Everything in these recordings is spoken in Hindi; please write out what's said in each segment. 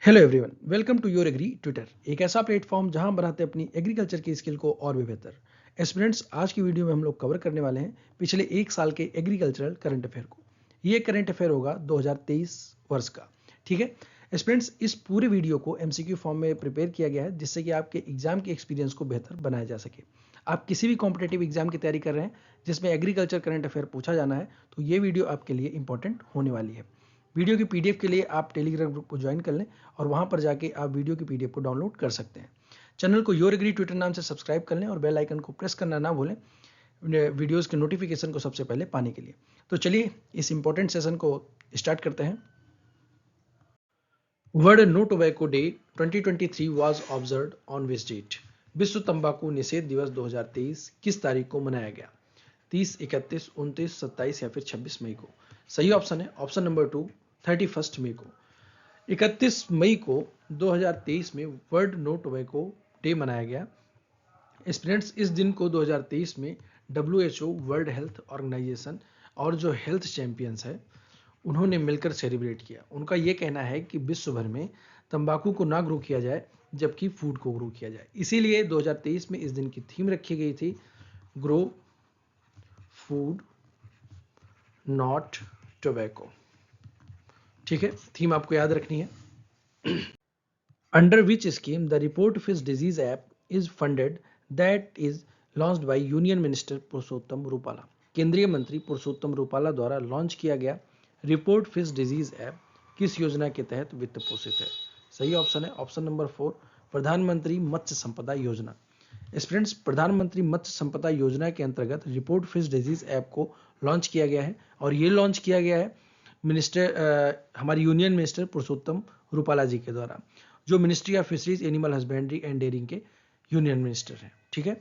Hello everyone, welcome to your agri Twitter, एक ऐसा प्लेटफॉर्म जहां बनाते हैं अपनी एग्रीकल्चर की स्किल को और भी बेहतर। एस्पिरेंट्स, आज की वीडियो में हम लोग कवर करने वाले हैं पिछले एक साल के एग्रीकल्चरल करंट अफेयर को। ये करंट अफेयर होगा 2023 वर्ष का। ठीक है एस्पिरेंट्स, इस पूरे वीडियो को एमसीक्यू फॉर्म में प्रिपेयर किया गया है जिससे कि आपके एग्जाम के एक्सपीरियंस को बेहतर बनाया जा सके। आप किसी भी कॉम्पिटेटिव एग्जाम की तैयारी कर रहे हैं जिसमें एग्रीकल्चर करंट अफेयर पूछा जाना है तो ये वीडियो आपके लिए इंपॉर्टेंट होने वाली है। वीडियो की पीडीएफ के लिए आप टेलीग्राम ग्रुप को ज्वाइन कर लें और वहां पर जाके आप वीडियो की पीडीएफ को डाउनलोड कर सकते हैं। चैनल को योर एग्री ट्विटर नाम से सब्सक्राइब कर लें और बेल आइकन को प्रेस करना ना भूलें वीडियोस के नोटिफिकेशन को सबसे पहले पाने के लिए। तो चलिए इस इंपॉर्टेंट सेशन को स्टार्ट करते हैं। World no tobacco day 2023 was observed on which date? विश्व तंबाकू निषेध दिवस 2023 किस तारीख को मनाया गया? 30, 31, 29, 27 या फिर 26 मई को? सही ऑप्शन है ऑप्शन नंबर 2, 31 मई को। 31 मई को 2023 में वर्ल्ड नो टोबैको डे मनाया गया। स्टूडेंट्स, इस दिन को 2023 में WHO, वर्ल्ड हेल्थ ऑर्गेनाइजेशन और जो हेल्थ चैंपियंस है उन्होंने मिलकर सेलिब्रेट किया। उनका ये कहना है कि विश्व भर में तंबाकू को ना ग्रो किया जाए जबकि फूड को ग्रो किया जाए। इसीलिए 2023 में इस दिन की थीम रखी गई थी, ग्रो फूड नॉट टोबैको। ठीक है, थीम आपको याद रखनी है। Under which scheme the report fish disease app is funded that is launched by union minister Purushottam Rupala? केंद्रीय मंत्री पुरुषोत्तम रूपाला द्वारा लॉन्च किया गया रिपोर्ट फिश डिजीज ऐप किस योजना के तहत वित्त पोषित है? सही ऑप्शन है ऑप्शन नंबर 4, प्रधानमंत्री मत्स्य संपदा योजना। स्टूडेंट्स, प्रधानमंत्री मत्स्य संपदा योजना के अंतर्गत रिपोर्ट फिश डिजीज ऐप को लॉन्च किया गया है और ये लॉन्च किया गया है हमारे यूनियन मिनिस्टर पुरुषोत्तम रूपाला जी के द्वारा, जो ministry of fisheries, animal husbandry and dairying के यूनियन मिनिस्टर हैं। ठीक है,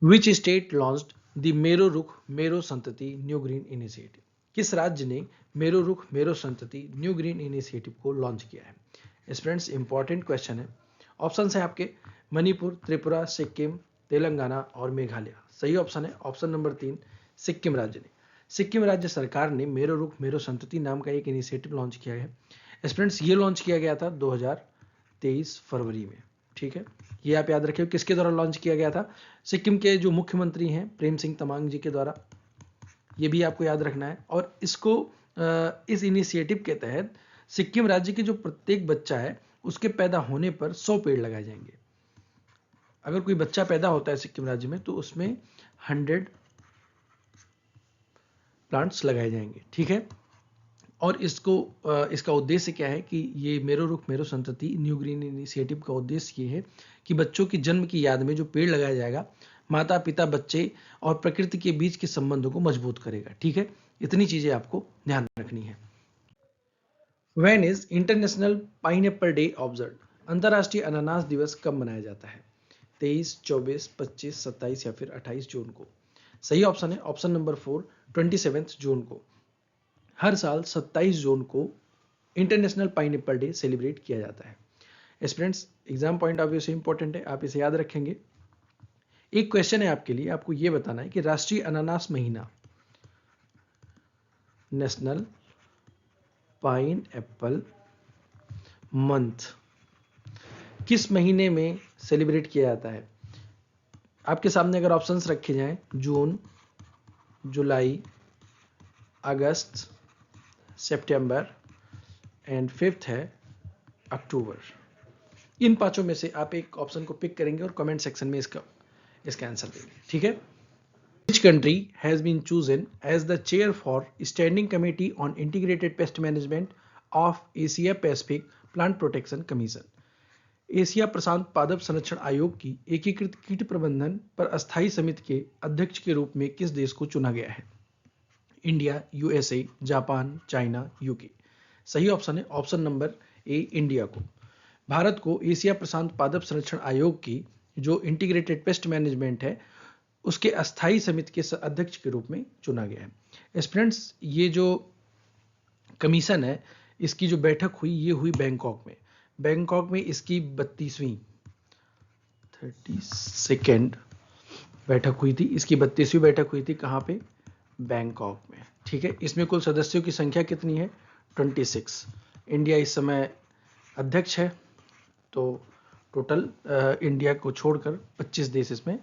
विच स्टेट लॉन्च्ड द मेरो रुख मेरो संतति न्यू ग्रीन इनिशिएटिव? किस राज्य ने मेरो रुख मेरो संतति न्यू ग्रीन इनिशिएटिव को लॉन्च किया है? स्टूडेंट्स, इंपॉर्टेंट क्वेश्चन है। ऑप्शन है आपके मणिपुर, त्रिपुरा, सिक्किम, तेलंगाना और मेघालय। सही ऑप्शन है ऑप्शन नंबर 3, सिक्किम राज्य ने। सिक्किम राज्य सरकार ने मेरो रुख मेरो संतति नाम का एक इनिशिएटिव लॉन्च किया है। स्टूडेंट्स, ये लॉन्च किया गया था 2023 फरवरी में। ठीक है, ये आप याद रखिए किसके द्वारा लॉन्च किया गया था? सिक्किम के जो मुख्यमंत्री हैं प्रेम सिंह तमांग जी के द्वारा। ये भी आपको याद रखना है। और इसको इस इनिशिएटिव के तहत सिक्किम राज्य के जो प्रत्येक बच्चा है उसके पैदा होने पर 100 पेड़ लगाए जाएंगे। अगर कोई बच्चा पैदा होता है सिक्किम राज्य में तो उसमें 100 प्लांट्स लगाए जाएंगे। ठीक है, और इसका उद्देश्य क्या है कि ये मेरो रुख मेरो संतति न्यू ग्रीन इनिशिएटिव का उद्देश्य ये है कि बच्चों की जन्म की याद में जो पेड़ लगाया जाएगा माता पिता बच्चे और प्रकृति के बीच के संबंधों को मजबूत करेगा। ठीक है, इतनी चीजें आपको ध्यान रखनी है। When is international pineapple day observed? अंतरराष्ट्रीय अनानास दिवस कब मनाया जाता है? 23, 24, 25, 27 या फिर 28 जून को? सही ऑप्शन है ऑप्शन नंबर 4, 27 जून को। हर साल 27 जून को इंटरनेशनल पाइनएप्पल डे सेलिब्रेट किया जाता है। Students, exam point of view से इंपॉर्टेंट है, आप इसे याद रखेंगे। एक क्वेश्चन है आपके लिए, आपको यह बताना है कि राष्ट्रीय अनानास महीना, नेशनल पाइनएप्पल मंथ, किस महीने में सेलिब्रेट किया जाता है? आपके सामने अगर ऑप्शंस रखे जाएं, जून, जुलाई, अगस्त, सितंबर एंड 5th है अक्टूबर। इन पांचों में से आप एक ऑप्शन को पिक करेंगे और कमेंट सेक्शन में इसका आंसर देंगे। ठीक है, Which country has been chosen as the chair for Standing Committee on Integrated Pest Management of Asia Pacific Plant Protection Commission? Asia प्रशांत पादप संरक्षण आयोग की एकीकृत कीट प्रबंधन पर अस्थायी समिति के अध्यक्ष के रूप में किस देश को चुना गया है? India, USA, Japan, China, UK. सही ऑप्शन है ऑप्शन नंबर ए, इंडिया को। भारत को एशिया प्रशांत पादप संरक्षण आयोग की जो इंटीग्रेटेड पेस्ट मैनेजमेंट है उसके अस्थायी समिति के अध्यक्ष के रूप में चुना गया है। स्टूडेंट्स, ये जो कमीशन है इसकी जो बैठक हुई ये हुई बैंकॉक में। बैंकॉक में इसकी 32वीं बैठक हुई थी। इसकी 32वीं बैठक हुई थी। कहाँ पे? बैंकॉक में। ठीक है, इसमें कुल सदस्यों की संख्या कितनी है? 26। इंडिया इस समय अध्यक्ष है। तो टोटल इंडिया को छोड़कर 25 देश इसमें।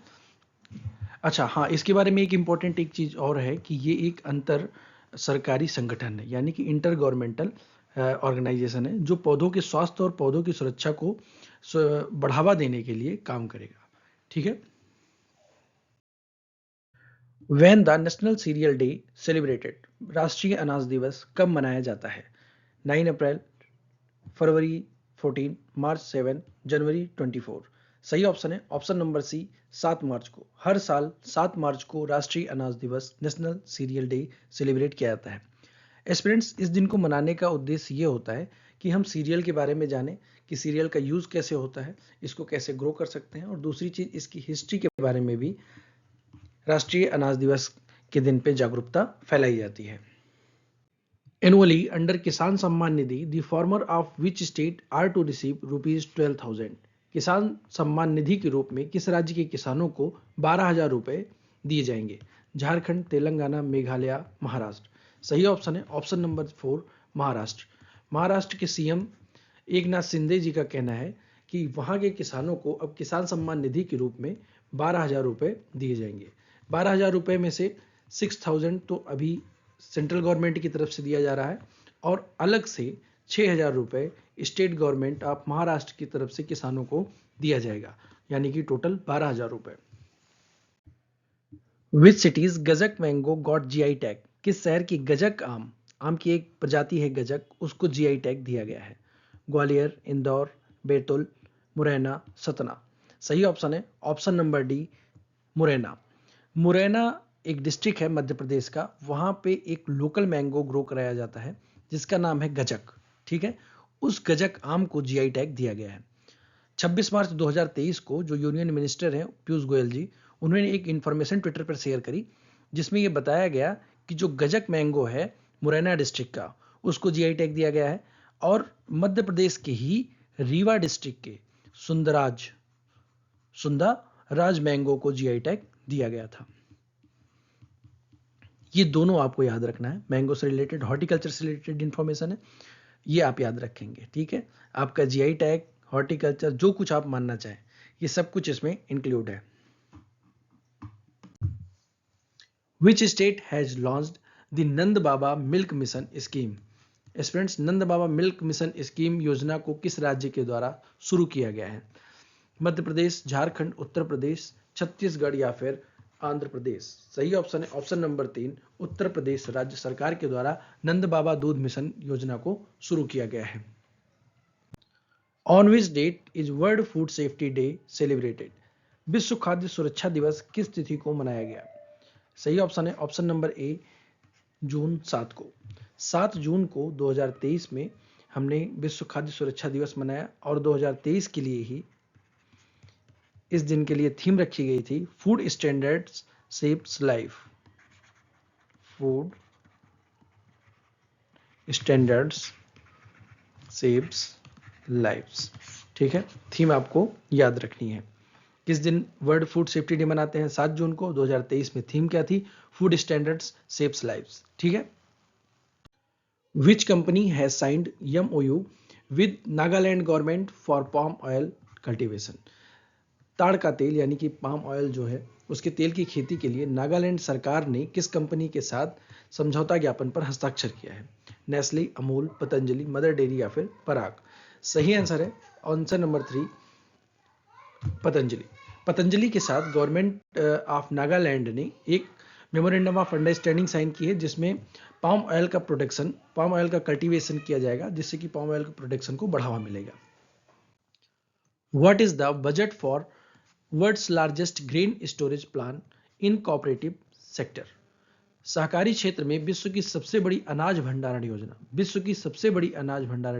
अच्छा हाँ, इसके बारे में एक इम्पॉर्टेंट एक चीज़ और है कि ये एक अंतर सरकारी संगठन है, यानी कि इंटर गवर्नमेंटल ऑर्गेनाइजेशन है, जो पौधों के स्वास्थ्य और पौधों की सुरक्षा को बढ़ावा देने के लिए काम करेगा। ठीक है। When the national serial day celebrated, राष्ट्रीय अनाज दिवस कब मनाया जाता है? 9 अप्रैल, फरवरी 14, मार्च 7, जनवरी 24। सही ऑप्शन है ऑप्शन नंबर सी, 7 मार्च को। हर साल 7 मार्च को राष्ट्रीय अनाज दिवस, नेशनल सीरियल डे सेलिब्रेट किया जाता है। एस्पिरेंट्स, इस दिन को मनाने का उद्देश्य ये होता है कि हम सीरियल के बारे में जानें कि सीरियल का यूज़ कैसे होता है, इसको कैसे ग्रो कर सकते हैं, और दूसरी चीज़ इसकी हिस्ट्री के बारे में भी राष्ट्रीय अनाज दिवस के दिन पे जागरूकता फैलाई जाती है। Annually, under Kisan Samman Nidhi, the farmer of which state are to receive rupees 12,000? किसान सम्मान निधि के रूप में किस राज्य के किसानों को 12,000 रुपए दिए जाएंगे? झारखंड, तेलंगाना, मेघालय, महाराष्ट्र। सही ऑप्शन है ऑप्शन नंबर 4, महाराष्ट्र। महाराष्ट्र के सीएम एकनाथ शिंदे जी का कहना है कि वहां के किसानों को अब किसान सम्मान निधि के रूप में 12,000 रुपए दिए जाएंगे। 12,000 रुपए में से 6,000 तो अभी सेंट्रल गवर्नमेंट की तरफ से दिया जा रहा है, और अलग से 6,000 रुपए स्टेट गवर्नमेंट ऑफ महाराष्ट्र की तरफ से किसानों को दिया जाएगा, यानी कि टोटल 12,000 रुपए। विच सिटीज गजक मैंगो गॉट जीआई टैग? किस शहर की गजक आम की एक प्रजाति है गजक, उसको जीआई टैग दिया गया है? ग्वालियर, इंदौर, बैतूल, मुरैना, सतना। सही ऑप्शन है option number D, Morena. Morena एक डिस्ट्रिक्ट है मध्य प्रदेश का, वहां पे एक लोकल मैंगो ग्रो कराया जाता है जिसका नाम है गजक। ठीक है, उस गजक आम को जीआई टैग दिया गया है। 26 मार्च 2023 को जो यूनियन मिनिस्टर हैं पीयूष गोयल जी, उन्होंने एक इंफॉर्मेशन ट्विटर पर शेयर करी जिसमें यह बताया गया कि जो गजक मैंगो है मुरैना डिस्ट्रिक्ट का, उसको जीआई टैग दिया गया है, और मध्य प्रदेश के ही रीवा डिस्ट्रिक्ट के सुंदराज मैंगो को जीआई टैग दिया गया था। ये दोनों आपको याद रखना है, मैंगो से रिलेटेड, हॉर्टिकल्चर से रिलेटेड इंफॉर्मेशन है, ये आप याद रखेंगे। ठीक है, आपका जीआई टैग, हॉर्टिकल्चर, जो कुछ आप मानना चाहें, ये सब कुछ इसमें इंक्लूड है। Which state has launched the Nand Baba milk mission scheme? Students, Nand Baba milk mission scheme योजना को किस राज्य के द्वारा शुरू किया गया है? मध्य प्रदेश, झारखंड, उत्तर प्रदेश, छत्तीसगढ़ या फिर आंध्र प्रदेश। सही ऑप्शन है ऑप्शन नंबर 3, उत्तर प्रदेश राज्य सरकार के द्वारा नंद बाबा दूध मिशन योजना को शुरू किया गया है। On which date is world food safety day celebrated? विश्व खाद्य सुरक्षा दिवस किस तिथि को मनाया गया? सही ऑप्शन है ऑप्शन नंबर ए, जून 7 को। 7 जून को 2023 में हमने विश्व खाद्य सुरक्षा दिवस मनाया, और 2023 के लिए ही इस दिन के लिए थीम रखी गई थी food standards saves life. Food standards saves lives. ठीक है, थीम आपको याद रखनी है। किस दिन वर्ल्ड फूड सेफ्टी डे मनाते हैं? 7 जून को। 2023 में थीम क्या थी? Food standards saves lives. ठीक है। Which company has signed MOU with Nagaland government for palm oil cultivation? ताड़ का तेल यानी कि पाम ऑयल जो है, उसके तेल की खेती के लिए नागालैंड सरकार ने किस कंपनी के साथ समझौता ज्ञापन पर हस्ताक्षर किया है? Nestle, Amul, Patanjali, mother dairy या फिर पराग। सही आंसर है आंसर नंबर 3, पतंजलि। पतंजलि के साथ गवर्नमेंट ऑफ नागालैंड ने एक मेमोरेंडम ऑफ अंडरस्टैंडिंग साइन की है, जिसमें पाम ऑयल का कल्टीवेशन किया जाएगा, जिससे कि पाम ऑयल के प्रोडक्शन को बढ़ावा मिलेगा। What is the budget for world's largest grain storage plan in cooperative sector? सहकारी क्षेत्र में विश्व की सबसे बड़ी अनाज भंडारण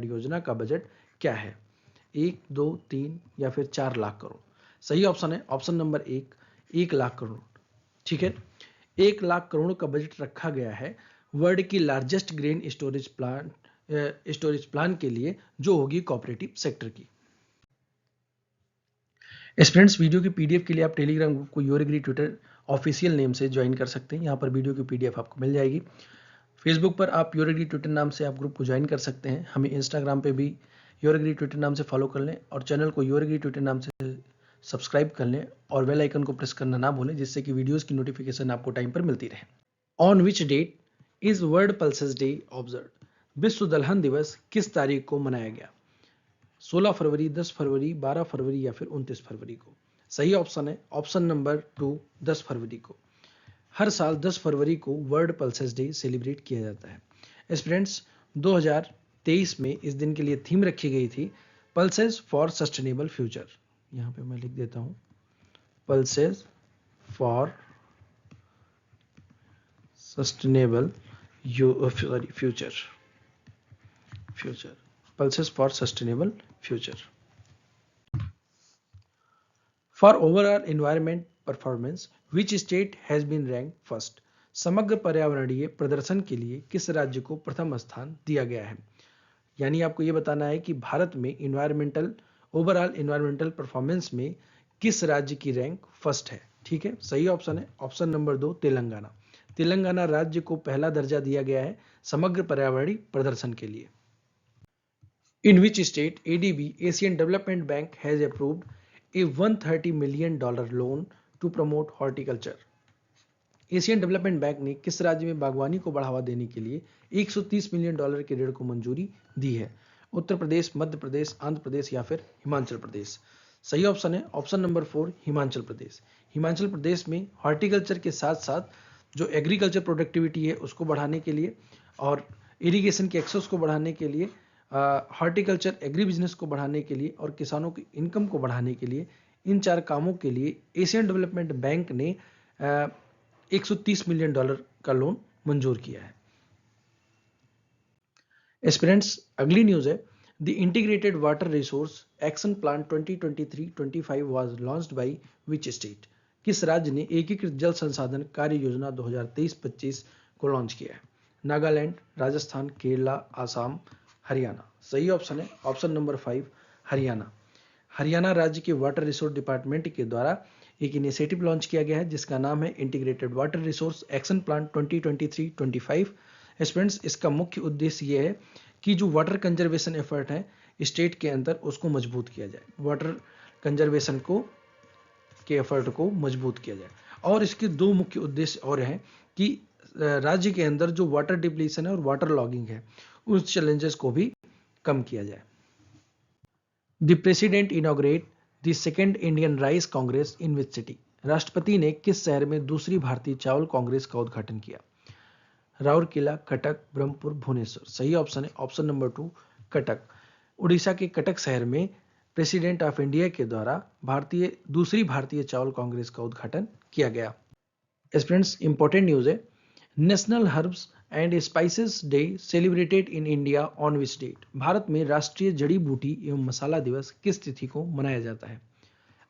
योजना का बजट क्या है? 1, 2, 3 या फिर 4 लाख करोड़। सही ऑप्शन है ऑप्शन नंबर 1 लाख करोड़। ठीक है, 1 लाख करोड़ का बजट रखा गया है वर्ल्ड की लार्जेस्ट ग्रेन स्टोरेज प्लान के लिए, जो होगी कोऑपरेटिव सेक्टर की। स्टूडेंट्स, वीडियो की पीडीएफ के लिए आप टेलीग्राम ग्रुप को योरएग्री ट्विटर ऑफिशियल नेम से ज्वाइन कर सकते हैं। यहाँ पर वीडियो की पीडीएफ आपको मिल जाएगी। फेसबुक पर आप योरएग्री ट्विटर नाम से आप ग्रुप को ज्वाइन कर सकते हैं। हमें इंस्टाग्राम पे भी योर एग्री ट्विटर नाम से फॉलो कर लें और चैनल को योर एग्री ट्विटर नाम से सब्सक्राइब कर लें और बेल आइकन को प्रेस करना ना भूलें, जिससे कि वीडियोस की नोटिफिकेशन आपको टाइम पर मिलती रहे। On which date is world pulses day observe? विश्व दलहन दिवस किस तारीख को मनाया गया? 16 फरवरी, 10 फरवरी, 12 फरवरी या फिर 29 फरवरी को? सही ऑप्शन है ऑप्शन नंबर 2, 10 फरवरी को। हर साल 10 फरवरी को वर्ल्ड पल्सेस डे सेलिब्रेट किया जाता है। स्टूडेंट्स, 2023 में इस दिन के लिए थीम रखी गई थी पल्सेस फॉर सस्टेनेबल फ्यूचर। यहाँ पे मैं लिख देता हूँ pulses for sustainable future, pulses for sustainable future. For overall environment performance, which state has been ranked first? समग्र पर्यावरणीय प्रदर्शन के लिए किस राज्य को प्रथम स्थान दिया गया है? यानी आपको यह बताना है कि भारत में ओवरऑल इन्वायरमेंटल परफॉर्मेंस में किस राज्य की रैंक फर्स्ट है। ठीक है, सही ऑप्शन है ऑप्शन नंबर 2, तेलंगाना। तेलंगाना राज्य को पहला दर्जा दिया गया है समग्र पर्यावरणीय प्रदर्शन के लिए। In which state ADB, Asian Development Bank, has approved a $130 million loan to promote horticulture? Asian development bank ने किस राज्य में बागवानी को बढ़ावा देने के लिए $130 मिलियन के ऋण को मंजूरी दी है? उत्तर प्रदेश, मध्य प्रदेश, आंध्र प्रदेश या फिर हिमाचल प्रदेश? सही ऑप्शन है ऑप्शन नंबर 4, हिमाचल प्रदेश। हिमाचल प्रदेश में हॉर्टिकल्चर के साथ साथ जो एग्रीकल्चर प्रोडक्टिविटी है उसको बढ़ाने के लिए और इरिगेशन के एक्सेस को बढ़ाने के लिए, हॉर्टिकल्चर एग्री बिजनेस को बढ़ाने के लिए और किसानों की इनकम को बढ़ाने के लिए, इन 4 कामों के लिए एशियन डेवलपमेंट बैंक ने $130 मिलियन का लोन मंजूर किया है। एस्पिरेंट्स, अगली न्यूज है the integrated water resource action plan 2023-25 was launched by which state? किस राज्य ने एकीकृत जल संसाधन कार्य योजना 2023-25 को लॉन्च किया है? नागालैंड, राजस्थान, केरला, आसाम, हरियाणा? सही ऑप्शन है ऑप्शन नंबर 5, हरियाणा। हरियाणा राज्य के वाटर रिसोर्स डिपार्टमेंट के द्वारा एक इनिशिएटिव लॉन्च किया गया है जिसका नाम है integrated water resource action plan 2023-25। Students, इसका मुख्य उद्देश्य यह है कि जो वाटर कंजर्वेशन एफर्ट है स्टेट के अंदर उसको मजबूत किया जाए, वाटर कंजर्वेशन के एफर्ट को मजबूत किया जाए। और इसके 2 मुख्य उद्देश्य और हैं कि राज्य के अंदर जो वाटर डिप्लीशन है और वाटर लॉगिंग है उस चैलेंजेस को भी कम किया जाए। The president inaugurate the second Indian rice Congress in which city? राष्ट्रपति ने किस शहर में दूसरी भारतीय चावल कांग्रेस का उद्घाटन किया? राउरकेला, कटक, ब्रह्मपुर, भुवनेश्वर? सही ऑप्शन है ऑप्शन नंबर 2, कटक। उड़ीसा के कटक शहर में प्रेसिडेंट ऑफ इंडिया के द्वारा दूसरी भारतीय चावल कांग्रेस का उद्घाटन किया गया। फ्रेंड्स, इंपॉर्टेंट न्यूज है national herbs and spices day celebrated in India on which date? भारत में राष्ट्रीय जड़ी बूटी एवं मसाला दिवस किस तिथि को मनाया जाता है?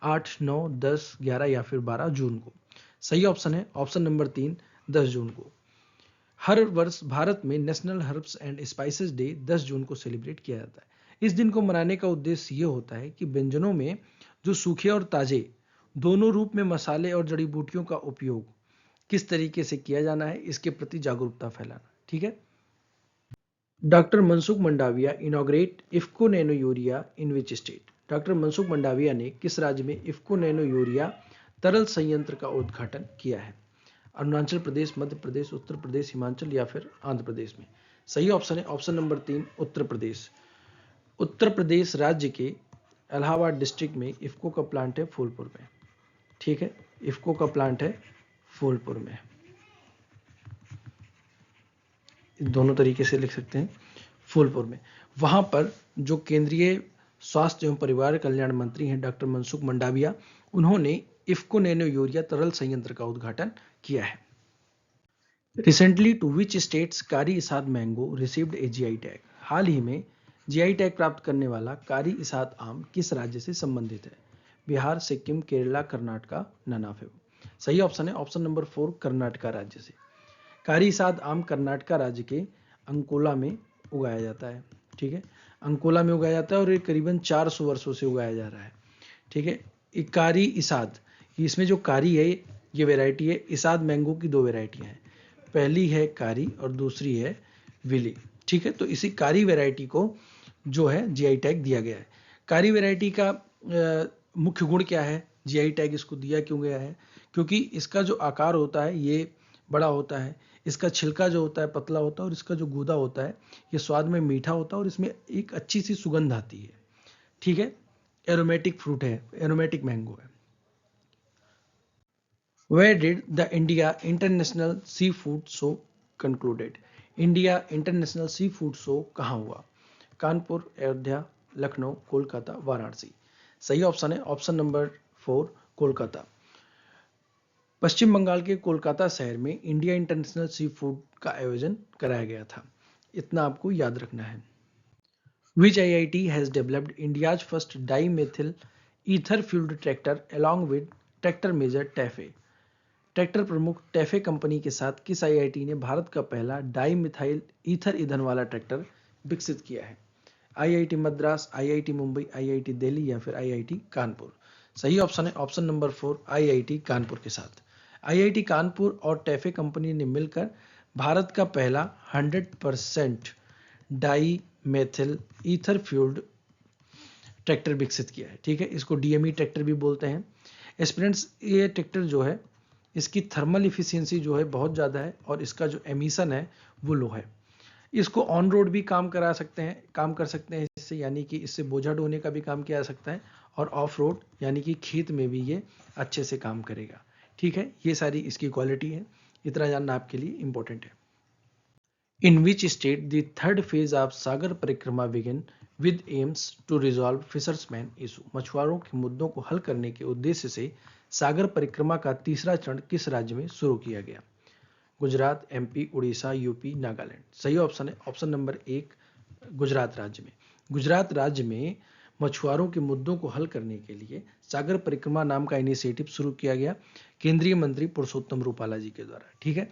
8, 9, 10, 11 या फिर 12 जून को? सही ऑप्शन है ऑप्शन नंबर 3, 10 जून को। हर वर्ष भारत में national herbs and spices day 10 जून को सेलिब्रेट किया जाता है। इस दिन को मनाने का उद्देश्य ये होता है कि व्यंजनों में जो सूखे और ताजे दोनों रूप में मसाले और जड़ी बूटियों का उपयोग किस तरीके से किया जाना है इसके प्रति जागरूकता फैलाना। ठीक है। Doctor Mansukh Mandaviya inaugurate IFFCO nano urea in which state? Doctor Mansukh Mandaviya ने किस राज्य में इफ्को नैनो यूरिया तरल संयंत्र का उद्घाटन किया है? अरुणाचल प्रदेश, मध्य प्रदेश, उत्तर प्रदेश, हिमाचल या फिर आंध्र प्रदेश में? सही ऑप्शन है ऑप्शन नंबर 3, उत्तर प्रदेश। उत्तर प्रदेश राज्य के इलाहाबाद डिस्ट्रिक्ट में इफ्को का प्लांट है फूलपुर में। ठीक है, इफ्को का प्लांट है फूलपुर में। दोनों तरीके से लिख सकते हैं, फूलपुर में। वहां पर जो केंद्रीय स्वास्थ्य एवं परिवार कल्याण मंत्री हैं डॉक्टर मनसुख मंडाविया, उन्होंने इफ्को नैनो यूरिया तरल संयंत्र का उद्घाटन किया है। Recently to which states Kari Ishad mango received a GI tag? हाल ही में जीआई टैग प्राप्त करने वाला कारी इसाद आम किस राज्य से संबंधित है? Bihar, Sikkim, Kerala, Karnataka, none of. सही ऑप्शन है ऑप्शन नंबर 4, कर्नाटका राज्य से। कारी इसाद आम कर्नाटका राज्य के अंकोला में उगाया जाता है। ठीक है, अंकोला में उगाया जाता है और ये करीबन 400 वर्षों से उगाया जा रहा है। ठीक है, कारी इसाद, इसमें जो कारी है ये वैरायटी है। इसाद मैंगो की 2 वैरायटियां हैं, पहली है कारी और दूसरी है विली। ठीक है, तो इसी कारी वैरायटी को जो है जीआई टैग दिया गया है। कारी वैरायटी का मुख्य गुण क्या है, जीआई टैग इसको दिया क्यों गया है? क्योंकि इसका जो आकार होता है ये बड़ा होता है, इसका छिलका जो होता है पतला होता है और इसका जो गूदा होता है ये स्वाद में मीठा होता है और इसमें एक अच्छी सी सुगंध आती है। ठीक है, एरोमेटिक फ्रूट है, एरोमेटिक मैंगो है। Where did the India International Seafood Show concluded? India international seafood show कहाँ हुआ? कानपुर, अयोध्या, लखनऊ, कोलकाता, वाराणसी। सही ऑप्शन है ऑप्शन नंबर 4, कोलकाता। पश्चिम बंगाल के कोलकाता शहर में इंडिया इंटरनेशनल सी फूड का आयोजन कराया गया था। इतना आपको याद रखना है। Which IIT has developed India's first dimethyl ether fueled tractor along with tractor major TAFE? Tractor प्रमुख टैफे कंपनी के साथ किस आईआईटी ने भारत का पहला डाई मिथाइल ईथर ईंधन वाला ट्रैक्टर विकसित किया है? IIT Madras, IIT Mumbai, IIT Delhi या फिर आईआईटी कानपुर। सही ऑप्शन है ऑप्शन नंबर 4, आईआईटी कानपुर के साथ। आईआईटी कानपुर और टैफे कंपनी ने मिलकर भारत का पहला 100% dimethyl ether fuelled tractor विकसित किया है। ठीक है, इसको डीएमई ट्रैक्टर भी बोलते हैं। एस्पिरेंट्स, ये ट्रैक्टर जो है इसकी थर्मल इफिशियंसी जो है बहुत ज़्यादा है और इसका जो एमिशन है वो लो है। इसको ऑन रोड भी काम कर सकते हैं इससे, यानी कि इससे बोझा ढोने का भी काम किया जा सकता है और ऑफ रोड यानी कि खेत में भी ये अच्छे से काम करेगा। ठीक है, ये सारी इसकी क्वालिटी है, इतना जानना आपके लिए इंपॉर्टेंट है। In which state the third phase of Sagar Parikrama begin with aims to resolve fishersman issue? मछुआरों के मुद्दों को हल करने के उद्देश्य से सागर परिक्रमा का तीसरा चरण किस राज्य में शुरू किया गया? Gujarat, MP, Orissa, UP, Nagaland. सही ऑप्शन है ऑप्शन नंबर 1, गुजरात राज्य में। गुजरात राज्य में मछुआरों के मुद्दों को हल करने के लिए सागर परिक्रमा नाम का इनिशिएटिव शुरू किया गया केंद्रीय मंत्री पुरुषोत्तम रूपाला जी के द्वारा। ठीक है,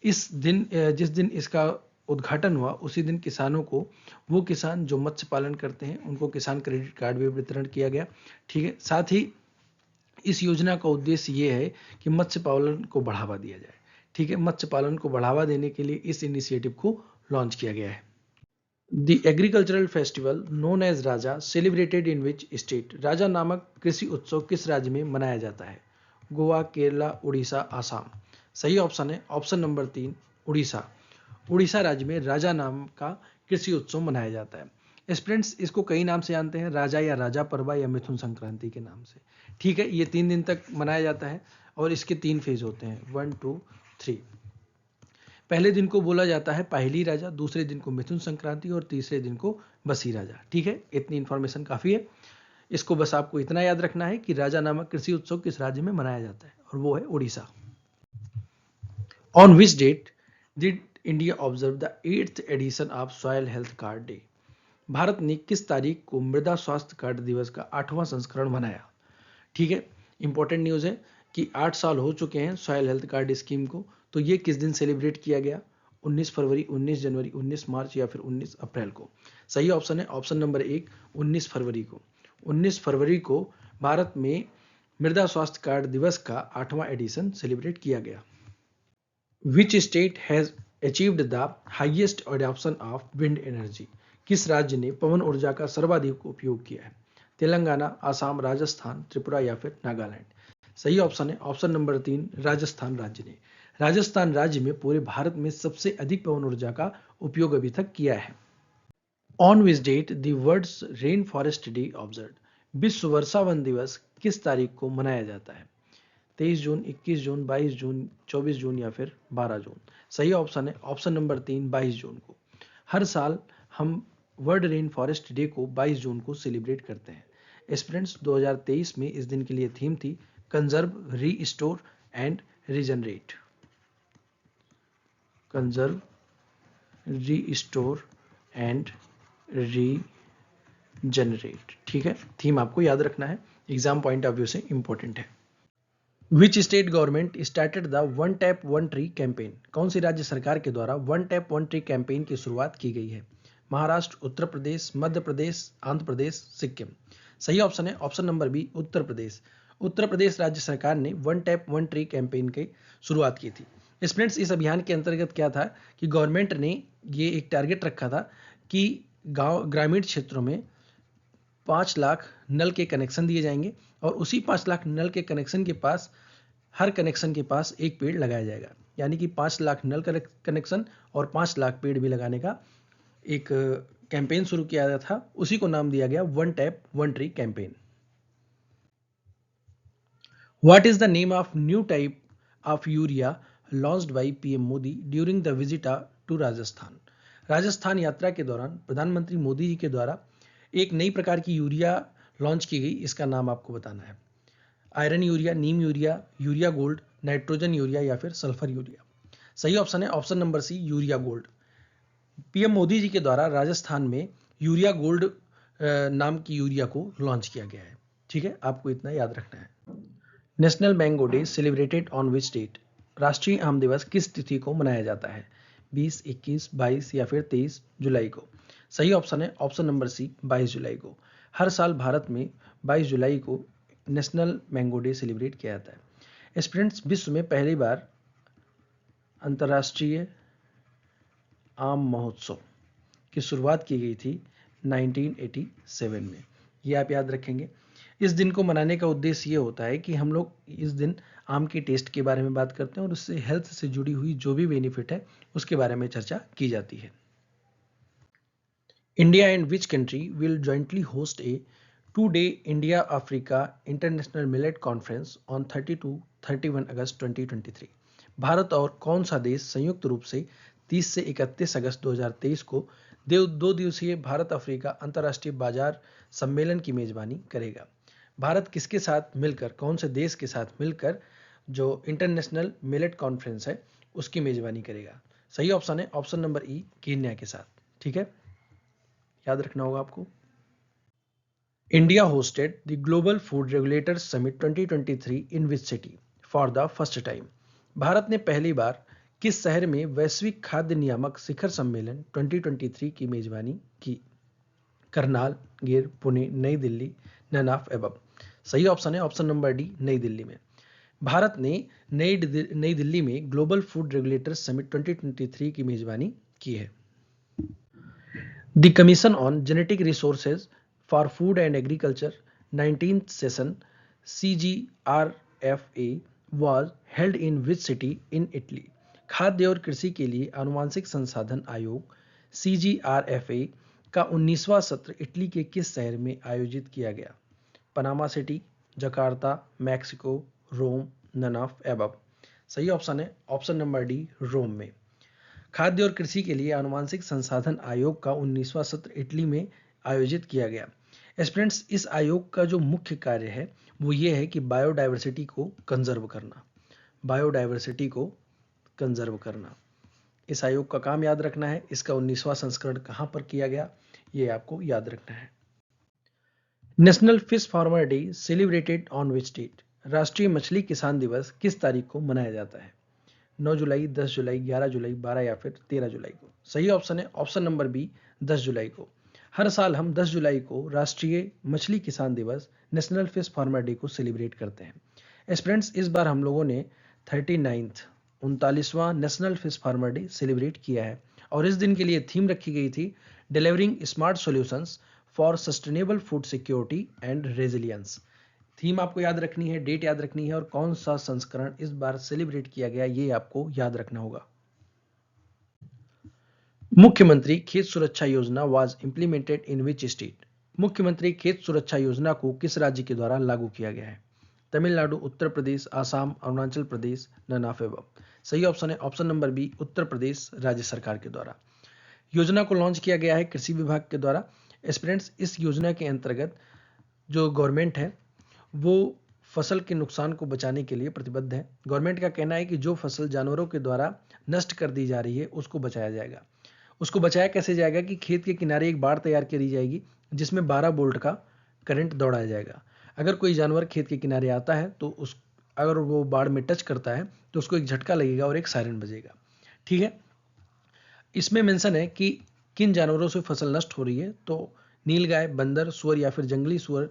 इस दिन जिस दिन इसका उद्घाटन हुआ उसी दिन किसानों को, वो किसान जो मत्स्य पालन करते हैं उनको किसान क्रेडिट कार्ड भी वितरण किया गया। ठीक है, साथ ही इस योजना का उद्देश्य ये है कि मत्स्य पालन को बढ़ावा दिया जाए। ठीक है, मत्स्य पालन को बढ़ावा देने के लिए इस इनिशिएटिव को लॉन्च किया गया है। The agricultural festival known as Raja celebrated in which state? Raja नामक कृषि उत्सव किस राज्य में मनाया जाता है? गोवा, केरला, उड़ीसा, आसाम। सही ऑप्शन है ऑप्शन नंबर 3, उड़ीसा। उड़ीसा राज्य में राजा नाम का कृषि उत्सव मनाया जाता है। स्टूडेंट्स, इसको कई नाम से जानते हैं, राजा या राजा पर्वा या मिथुन संक्रांति के नाम से। ठीक है, ये 3 दिन तक मनाया जाता है और इसके 3 फेज होते हैं, 1, 2, 3। पहले दिन को बोला जाता है पहली राजा, दूसरे दिन को मिथुन संक्रांति और तीसरे दिन को बसी राजा। ठीक है, इतनी इंफॉर्मेशन काफी है। इसको बस आपको इतना याद रखना है कि राजा नामक कृषि उत्सव किस राज्य में मनाया जाता है और वो है Orissa. On which date did India observe the 8th edition of soil health card day? भारत ने किस तारीख को मृदा स्वास्थ्य कार्ड दिवस का 8वां संस्करण मनाया? ठीक है, इंपॉर्टेंट न्यूज है कि 8 साल हो चुके हैं सॉयल हेल्थ कार्ड स्कीम को, तो ये किस दिन सेलिब्रेट किया गया? 19 फरवरी, 19 जनवरी, 19 मार्च या फिर 19 अप्रैल को? सही ऑप्शन है ऑप्शन नंबर 1, 19 फरवरी को। 19 फरवरी को भारत में मृदा स्वास्थ्य कार्ड दिवस का 8वां एडिशन सेलिब्रेट किया गया। Which state has achieved the highest adoption of wind energy? किस राज्य ने पवन ऊर्जा का सर्वाधिक उपयोग किया है? तेलंगाना, आसाम, राजस्थान, त्रिपुरा या फिर नागालैंड? सही ऑप्शन है ऑप्शन नंबर 3, राजस्थान राज्य ने। राजस्थान राज्य में पूरे भारत में सबसे अधिक पवन ऊर्जा का उपयोग अभी तक किया है। On which date the world's rainforest day observe? विश्व वर्षा वन दिवस किस तारीख को मनाया जाता है? 23 जून, 21 जून, 22 जून, 24 जून या फिर 12 जून? सही ऑप्शन है ऑप्शन नंबर 3, 22 जून को। हर साल हम वर्ल्ड रेन फॉरेस्ट डे को 22 जून को सेलिब्रेट करते हैं। स्टूडेंट्स, 2023 में इस दिन के लिए थीम थी conserve, restore and regenerate. Conserve, restore and regenerate. ठीक है, थीम आपको याद रखना है, एग्जाम पॉइंट ऑफ व्यू से इंपॉर्टेंट है। Which state government started the one tap one tree campaign? कौन सी राज्य सरकार के द्वारा one tap one tree campaign की शुरुआत की गई है? महाराष्ट्र, उत्तर प्रदेश, मध्य प्रदेश, आंध्र प्रदेश, सिक्किम? सही ऑप्शन है option number B, Uttar Pradesh. Uttar Pradesh राज्य सरकार ने one tap one tree campaign की शुरुआत की थी। स्टूडेंट्स, इस अभियान के अंतर्गत क्या था कि गवर्नमेंट ने ये एक टारगेट रखा था कि गांव ग्रामीण क्षेत्रों में 5 लाख नल के कनेक्शन दिए जाएंगे और उसी 5 लाख नल के कनेक्शन के पास हर कनेक्शन के पास एक पेड़ लगाया जाएगा, यानी कि 5 लाख नल कनेक्शन और 5 लाख पेड़ भी लगाने का एक कैंपेन शुरू किया गया था। उसी को नाम दिया गया one tap one tree campaign. What is the name of new type of urea launched by PM Modi during the visit to Rajasthan? Rajasthan यात्रा के दौरान प्रधानमंत्री मोदी जी के द्वारा एक नई प्रकार की यूरिया लॉन्च की गई, इसका नाम आपको बताना है। Iron urea, neem urea, urea gold, nitrogen urea या फिर सल्फर यूरिया। सही ऑप्शन है option number C, urea gold. PM Modi ji के द्वारा राजस्थान में यूरिया गोल्ड नाम की यूरिया को लॉन्च किया गया है। ठीक है, आपको इतना याद रखना है। National mango day celebrated on which date? राष्ट्रीय आम दिवस किस तिथि को मनाया जाता है? 20, 21, 22 या फिर 23 जुलाई को? सही ऑप्शन है ऑप्शन नंबर सी, 22 जुलाई को। हर साल भारत में 22 जुलाई को नेशनल मैंगो डे सेलिब्रेट किया जाता है। स्टूडेंट्स, विश्व में पहली बार अंतर्राष्ट्रीय आम महोत्सव की शुरुआत की गई थी 1987 में। ये आप याद रखेंगे। इस दिन को मनाने का उद्देश्य ये होता है कि हम लोग इस दिन आम के टेस्ट के बारे में बात करते हैं और उससे हेल्थ से जुड़ी हुई जो भी बेनिफिट है उसके बारे में चर्चा की जाती है। India and which country will jointly host A 2-day India Africa international millet conference on 30 to 31 अगस्त 2023? भारत और कौन सा देश संयुक्त रूप से 30 से 31 अगस्त 2023 को 2 दिवसीय भारत अफ्रीका अंतर्राष्ट्रीय बाजार सम्मेलन की मेजबानी करेगा? भारत किसके साथ मिलकर, कौन से देश के साथ मिलकर जो इंटरनेशनल मिलेट कॉन्फ्रेंस है उसकी मेजबानी करेगा? सही ऑप्शन है ऑप्शन नंबर ई, कीनिया के साथ। ठीक है, याद रखना होगा आपको। India hosted the Global Food Regulators Summit 2023 in which city for the first time? Bharat ने पहली बार किस शहर में वैश्विक खाद्य नियामक शिखर सम्मेलन 2023 की मेजबानी की? करनाल, गिर, पुणे, नई दिल्ली, नन ऑफ एबव? सही ऑप्शन है ऑप्शन नंबर डी, नई दिल्ली में। भारत ने नई दिल्ली में ग्लोबल फूड रेगुलेटर्स समिट 2023 की मेजबानी की है। The commission on genetic resources for food and agriculture 19th session CGRFA was held in which city in Italy? खाद्य और कृषि के लिए आनुवांशिक संसाधन आयोग CGRFA का 19वां सत्र इटली के किस शहर में आयोजित किया गया? Panama City, Jakarta, Mexico, Rome, none of above? सही ऑप्शन है ऑप्शन नंबर डी, रोम में। खाद्य और कृषि के लिए आनुवांशिक संसाधन आयोग का 19वां सत्र इटली में आयोजित किया गया। स्टूडेंट्स, इस आयोग का जो मुख्य कार्य है वो ये है कि बायोडाइवर्सिटी को कंजर्व करना, बायोडाइवर्सिटी को कंजर्व करना। इस आयोग का काम याद रखना है। इसका 19वां संस्करण कहां पर किया गया ये आपको याद रखना है। National fish farmer day celebrated on which date? राष्ट्रीय मछली किसान दिवस किस तारीख को मनाया जाता है? 9 जुलाई, 10 जुलाई, 11 जुलाई, 12 या फिर 13 जुलाई को? सही ऑप्शन है ऑप्शन नंबर बी, 10 जुलाई को। हर साल हम 10 जुलाई को राष्ट्रीय मछली किसान दिवस नेशनल फिश फार्मर डे को सेलिब्रेट करते हैं। स्टूडेंट्स, इस बार हम लोगों ने 39वां national fish farmer day celebrate किया है और इस दिन के लिए थीम रखी गई थी delivering smart solutions for sustainable food security and resilience. Theme आपको याद रखनी है, डेट याद रखनी है और कौन सा संस्करण इस बार सेलिब्रेट किया गया ये आपको याद रखना होगा। मुख्यमंत्री खेत सुरक्षा योजना was implemented in which state? मुख्यमंत्री खेत सुरक्षा योजना को किस राज्य के द्वारा लागू किया गया है? Tamil Nadu, Uttar Pradesh, Assam, Arunachal Pradesh, none of above? सही ऑप्शन है option number B, Uttar Pradesh राज्य सरकार के द्वारा। योजना को लॉन्च किया गया है कृषि विभाग के द्वारा। स्टूडेंट्स, इस योजना के अंतर्गत जो गवर्नमेंट है वो फसल के नुकसान को बचाने के लिए प्रतिबद्ध है। गवर्नमेंट का कहना है कि जो फसल जानवरों के द्वारा नष्ट कर दी जा रही है उसको बचाया जाएगा। उसको बचाया कैसे जाएगा कि खेत के किनारे एक बाड़ तैयार करी जाएगी जिसमें 12 वोल्ट का करंट दौड़ाया जाएगा। अगर कोई जानवर खेत के किनारे आता है तो अगर वो बाड़ में टच करता है तो उसको एक झटका लगेगा और एक सायरन बजेगा। ठीक है, इसमें मेंशन है कि किन जानवरों से फसल नष्ट हो रही है, तो नीलगाय, बंदर, सुअर या फिर जंगली सुअर,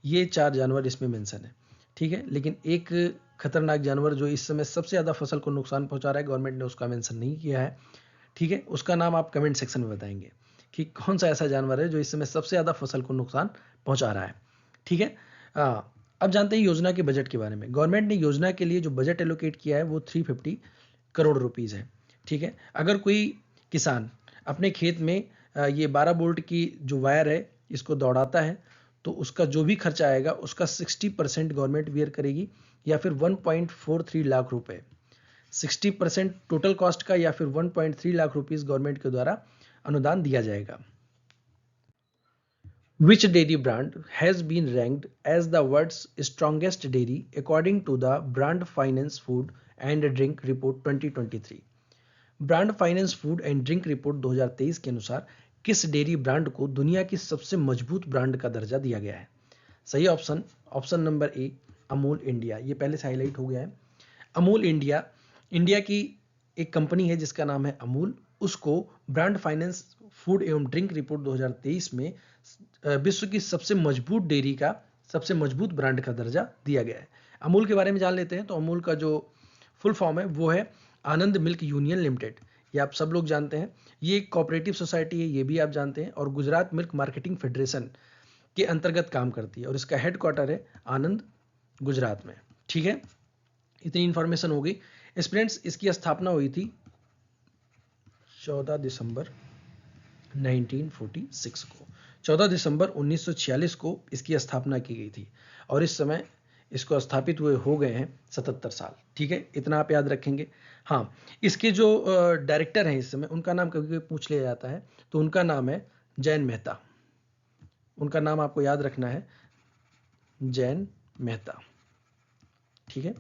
ये 4 जानवर इसमें मेंशन है। ठीक है, लेकिन एक खतरनाक जानवर जो इस समय सबसे ज़्यादा फसल को नुकसान पहुंचा रहा है, गवर्नमेंट ने उसका मेंशन नहीं किया है। ठीक है, उसका नाम आप कमेंट सेक्शन में बताएंगे कि कौन सा ऐसा जानवर है जो इस समय सबसे ज़्यादा फसल को नुकसान पहुंचा रहा है। ठीक है, अब जानते हैं योजना के बजट के बारे में। गवर्नमेंट ने योजना के लिए जो बजट एलोकेट किया है वो 350 करोड़ रुपीज़ है। ठीक है, अगर कोई किसान अपने खेत में ये 12 बोल्ट की जो वायर है इसको दौड़ाता है तो उसका जो भी खर्चा आएगा उसका 60% गवर्नमेंट बियर करेगी, या फिर 1.43 लाख रुपए। 60% टोटल कॉस्ट का या फिर 1.3 लाख रुपीस गवर्नमेंट के द्वारा अनुदान दिया जाएगा। Which dairy brand has been ranked as the world's strongest dairy according to the Brand Finance Food and Drink Report 2023? Brand finance food and drink report 2023 के अनुसार किस डेयरी ब्रांड को दुनिया की सबसे मजबूत ब्रांड का दर्जा दिया गया है? सही ऑप्शन नंबर ए अमूल इंडिया। ये पहले से हाईलाइट हो गया है। अमूल इंडिया की एक कंपनी है जिसका नाम है अमूल। उसको ब्रांड फाइनेंस फूड एवं ड्रिंक रिपोर्ट 2023 में विश्व की सबसे मजबूत डेयरी का सबसे मजबूत ब्रांड का दर्जा दिया गया है। अमूल के बारे में जान लेते हैं। तो अमूल का जो फुल फॉर्म है वो है आनंद मिल्क यूनियन लिमिटेड। ये आप सब लोग जानते हैं। ये एक कोऑपरेटिव सोसाइटी है, ये भी आप जानते हैं, और गुजरात मिल्क मार्केटिंग फेडरेशन के अंतर्गत काम करती है और इसका हेडक्वार्टर है आनंद, गुजरात में। ठीक है, इतनी इंफॉर्मेशन हो गई। स्टूडेंट्स, इसकी स्थापना हुई थी 14 दिसंबर 1946 को। 14 दिसंबर 1946 को इसकी स्थापना की गई थी और इस समय इसको स्थापित हुए हो गए हैं 77 साल। ठीक है, इतना आप याद रखेंगे। हाँ, इसके जो डायरेक्टर हैं इस समय, उनका नाम कभी कभी पूछ लिया जाता है, तो उनका नाम है जैन मेहता। उनका नाम आपको याद रखना है, जैन मेहता। ठीक है।